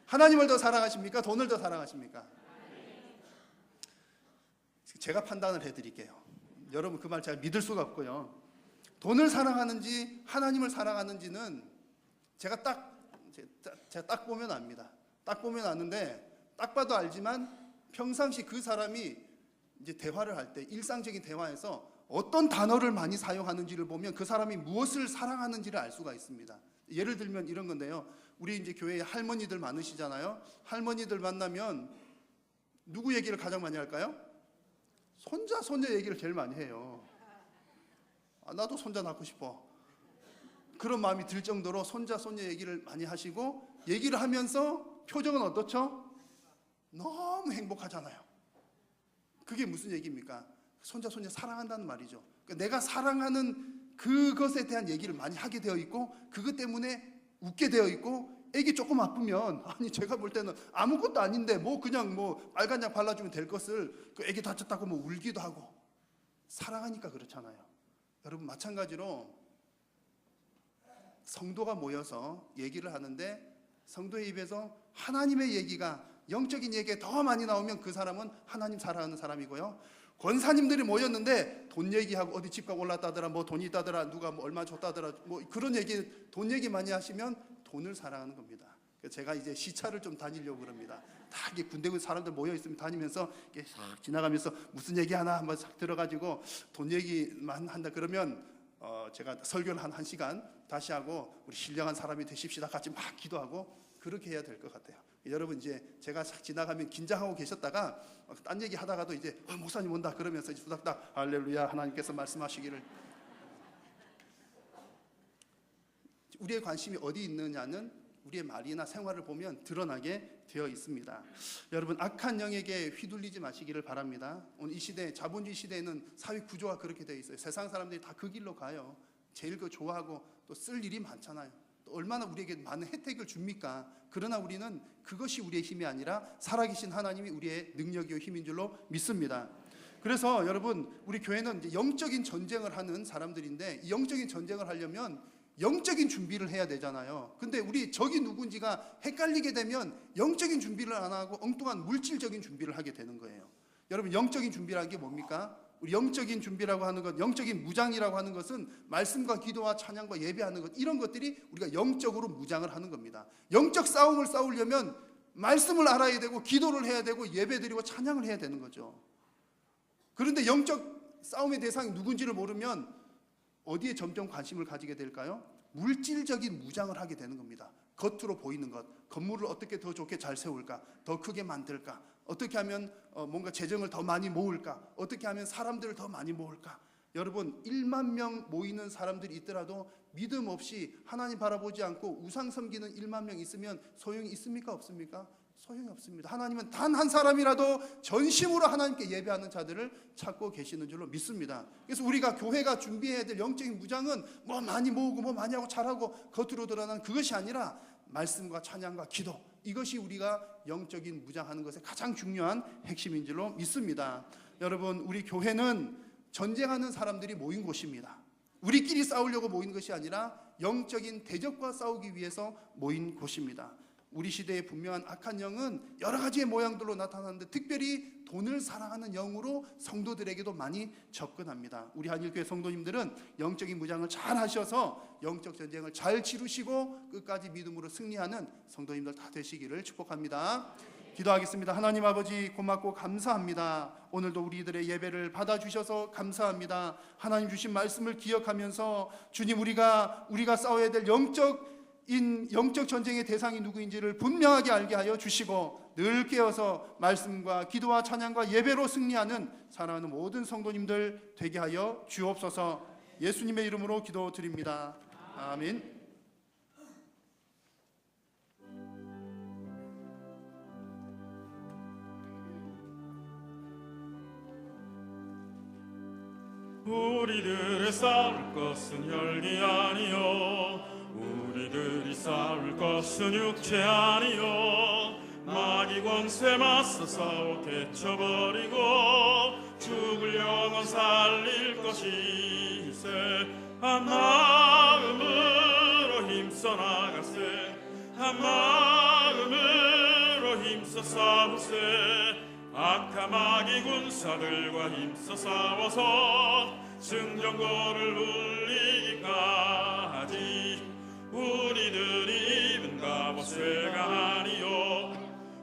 하나님을 더 사랑하십니까? 돈을 더 사랑하십니까? 제가 판단을 해드릴게요. 여러분 그 말 제가 믿을 수가 없고요. 돈을 사랑하는지 하나님을 사랑하는지는 제가 딱 보면 압니다. 딱 보면 아는데 딱 봐도 알지만 평상시 그 사람이 이제 대화를 할 때 일상적인 대화에서 어떤 단어를 많이 사용하는지를 보면 그 사람이 무엇을 사랑하는지를 알 수가 있습니다. 예를 들면 이런 건데요. 우리 이제 교회에 할머니들 많으시잖아요. 할머니들 만나면 누구 얘기를 가장 많이 할까요? 손자, 손녀 얘기를 제일 많이 해요. 나도 손자 낳고 싶어. 그런 마음이 들 정도로 손자, 손녀 얘기를 많이 하시고 얘기를 하면서 표정은 어떻죠? 너무 행복하잖아요. 그게 무슨 얘기입니까? 손자, 손녀 사랑한다는 말이죠. 그러니까 내가 사랑하는 그것에 대한 얘기를 많이 하게 되어 있고 그것 때문에 웃게 되어 있고 애기 조금 아프면 아니 제가 볼 때는 아무것도 아닌데 뭐 그냥 뭐 빨간약 발라주면 될 것을 그 애기 다쳤다고 뭐 울기도 하고 사랑하니까 그렇잖아요. 여러분 마찬가지로 성도가 모여서 얘기를 하는데 성도의 입에서 하나님의 얘기가 영적인 얘기가 더 많이 나오면 그 사람은 하나님 사랑하는 사람이고요. 권사님들이 모였는데 돈 얘기하고 어디 집값 올랐다더라 뭐 돈이 있다더라 누가 뭐 얼마 줬다더라 뭐 그런 얘기 돈 얘기 많이 하시면 돈을 사랑하는 겁니다. 제가 이제 시차를 좀 다니려고 그럽니다. 다 이게 군대 사람들 모여 있으면 다니면서 이렇게 싹 지나가면서 무슨 얘기 하나 한번 싹 들어가지고 돈 얘기만 한다 그러면 제가 설교를 한 1시간 다시 하고 우리 신령한 사람이 되십시다 같이 막 기도하고 그렇게 해야 될 것 같아요. 여러분 이제 제가 싹 지나가면 긴장하고 계셨다가 딴 얘기 하다가도 이제 목사님 온다 그러면서 이제 후닥닥 할렐루야 하나님께서 말씀하시기를. 우리의 관심이 어디 있느냐는 우리의 말이나 생활을 보면 드러나게 되어 있습니다. 여러분, 악한 영에게 휘둘리지 마시기를 바랍니다. 오늘 이 시대, 자본주의 시대에는 사회 구조가 그렇게 되어 있어요. 세상 사람들이 다 그 길로 가요. 제일 그 좋아하고 또 쓸 일이 많잖아요. 또 얼마나 우리에게 많은 혜택을 줍니까? 그러나 우리는 그것이 우리의 힘이 아니라 살아계신 하나님이 우리의 능력이요 힘인 줄로 믿습니다. 그래서 여러분, 우리 교회는 이제 영적인 전쟁을 하는 사람들인데, 이 영적인 전쟁을 하려면 영적인 준비를 해야 되잖아요. 근데 우리 적이 누군지가 헷갈리게 되면 영적인 준비를 안 하고 엉뚱한 물질적인 준비를 하게 되는 거예요. 여러분, 영적인 준비라는 게 뭡니까? 우리 영적인 준비라고 하는 것, 영적인 무장이라고 하는 것은 말씀과 기도와 찬양과 예배하는 것, 이런 것들이 우리가 영적으로 무장을 하는 겁니다. 영적 싸움을 싸우려면 말씀을 알아야 되고 기도를 해야 되고 예배드리고 찬양을 해야 되는 거죠. 그런데 영적 싸움의 대상이 누군지를 모르면 어디에 점점 관심을 가지게 될까요? 물질적인 무장을 하게 되는 겁니다. 겉으로 보이는 것, 건물을 어떻게 더 좋게 잘 세울까, 더 크게 만들까, 어떻게 하면 뭔가 재정을 더 많이 모을까, 어떻게 하면 사람들을 더 많이 모을까. 여러분, 1만 명 모이는 사람들이 있더라도 믿음 없이 하나님 바라보지 않고 우상 섬기는 1만 명 있으면 소용이 있습니까? 없습니까? 소용이 없습니다. 하나님은 단 한 사람이라도 전심으로 하나님께 예배하는 자들을 찾고 계시는 줄로 믿습니다. 그래서 우리가 교회가 준비해야 될 영적인 무장은 뭐 많이 모으고 뭐 많이 하고 잘하고 겉으로 드러나는 그것이 아니라 말씀과 찬양과 기도, 이것이 우리가 영적인 무장하는 것의 가장 중요한 핵심인 줄로 믿습니다. 여러분, 우리 교회는 전쟁하는 사람들이 모인 곳입니다. 우리끼리 싸우려고 모인 것이 아니라 영적인 대적과 싸우기 위해서 모인 곳입니다. 우리 시대의 분명한 악한 영은 여러 가지의 모양들로 나타나는데, 특별히 돈을 사랑하는 영으로 성도들에게도 많이 접근합니다. 우리 한일교회 성도님들은 영적인 무장을 잘 하셔서 영적 전쟁을 잘 치르시고 끝까지 믿음으로 승리하는 성도님들 다 되시기를 축복합니다. 기도하겠습니다. 하나님 아버지, 고맙고 감사합니다. 오늘도 우리들의 예배를 받아주셔서 감사합니다. 하나님 주신 말씀을 기억하면서 주님, 우리가 싸워야 될 영적 전쟁의 대상이 누구인지를 분명하게 알게 하여 주시고, 늘 깨어서 말씀과 기도와 찬양과 예배로 승리하는 사랑하는 모든 성도님들 되게 하여 주옵소서. 예수님의 이름으로 기도드립니다. 아멘. 우리들의 싸울 것은 혈기 아니요, 우리들이 싸울 것은 육체 아니요, 마귀 권세 맞서 싸워 개쳐버리고 죽을 영혼 살릴 것이세. 한 마음으로 힘써 나가세, 한 마음으로 힘써 싸우세. 악한 마귀 군사들과 힘써 싸워서 승전고를 울리기까지 우리들이 입은 갑옷쇠가 아니요,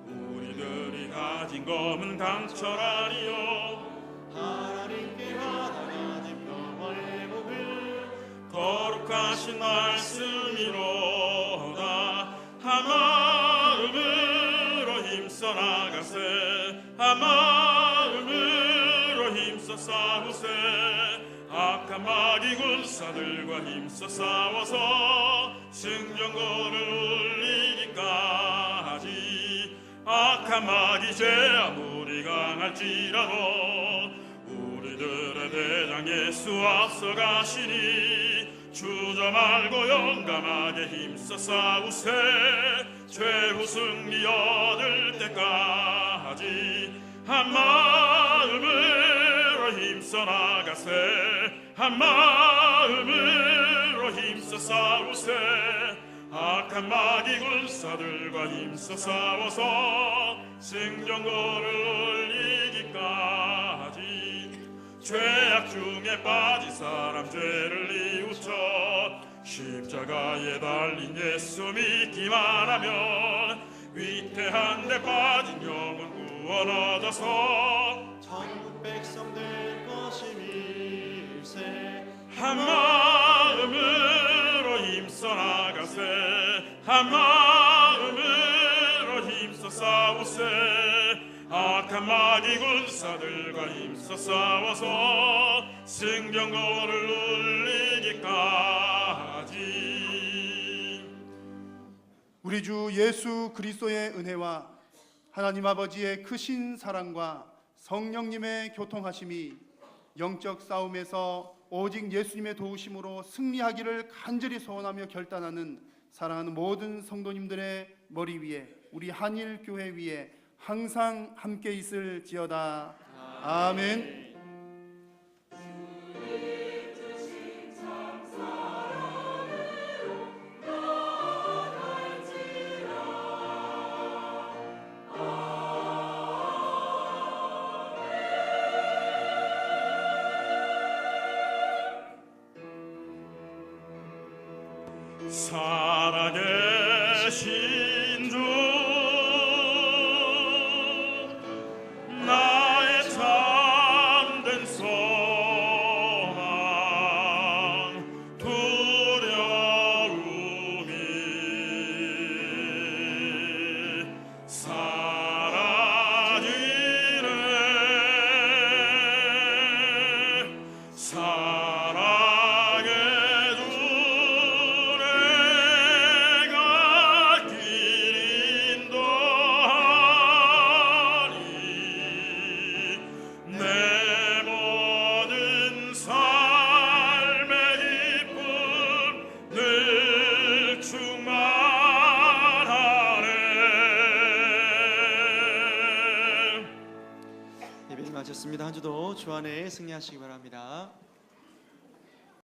우리들이 가진 검은 강철 아니요, 하나님께 받아가진 평화의 복을 거룩하신 말씀이로다. 한 마음으로 힘써 나가세, 한 마음으로 힘써 싸우세. 악한 마귀 군사들과 힘써 싸워서 승전고를 울리기까지. 악한 마귀 죄 아무리 강할지라도 우리들의 대장 예수 앞서 가시니 주저 말고 용감하게 힘써 싸우세. 최후 승리 얻을 때까지 한 마음으로 힘써 나가세, 한 마음으로 힘써 싸우세. 악한 마귀 군사들과 힘써 싸워서 승전고를 올리기까지. 죄악 중에 빠진 사람 죄를 뉘우쳐 십자가에 달린 예수 믿기만 하면 위태한 데 빠진 영혼 구원 얻어서 천국 백성 될 것임일세. 한 마음으로 힘써 나가세, 한 마음으로 힘써 싸우세. 악한 마귀 군사들과 힘써 싸워서 승전고를 울리기까지. 우리 주 예수 그리스도의 은혜와 하나님 아버지의 크신 사랑과 성령님의 교통하심이 영적 싸움에서 오직 예수님의 도우심으로 승리하기를 간절히 소원하며 결단하는 사랑하는 모든 성도님들의 머리 위에, 우리 한일교회 위에 항상 함께 있을지어다. 아멘. 살아계신 주 나의 참된 소망 두려움이 사라지네 사랑의 주 내가 길 인도하니 내 모든 삶의 기쁨 늘 충만하네. 예배를 마쳤습니다. 한 주도 주 안에 승리하시기 바랍니다.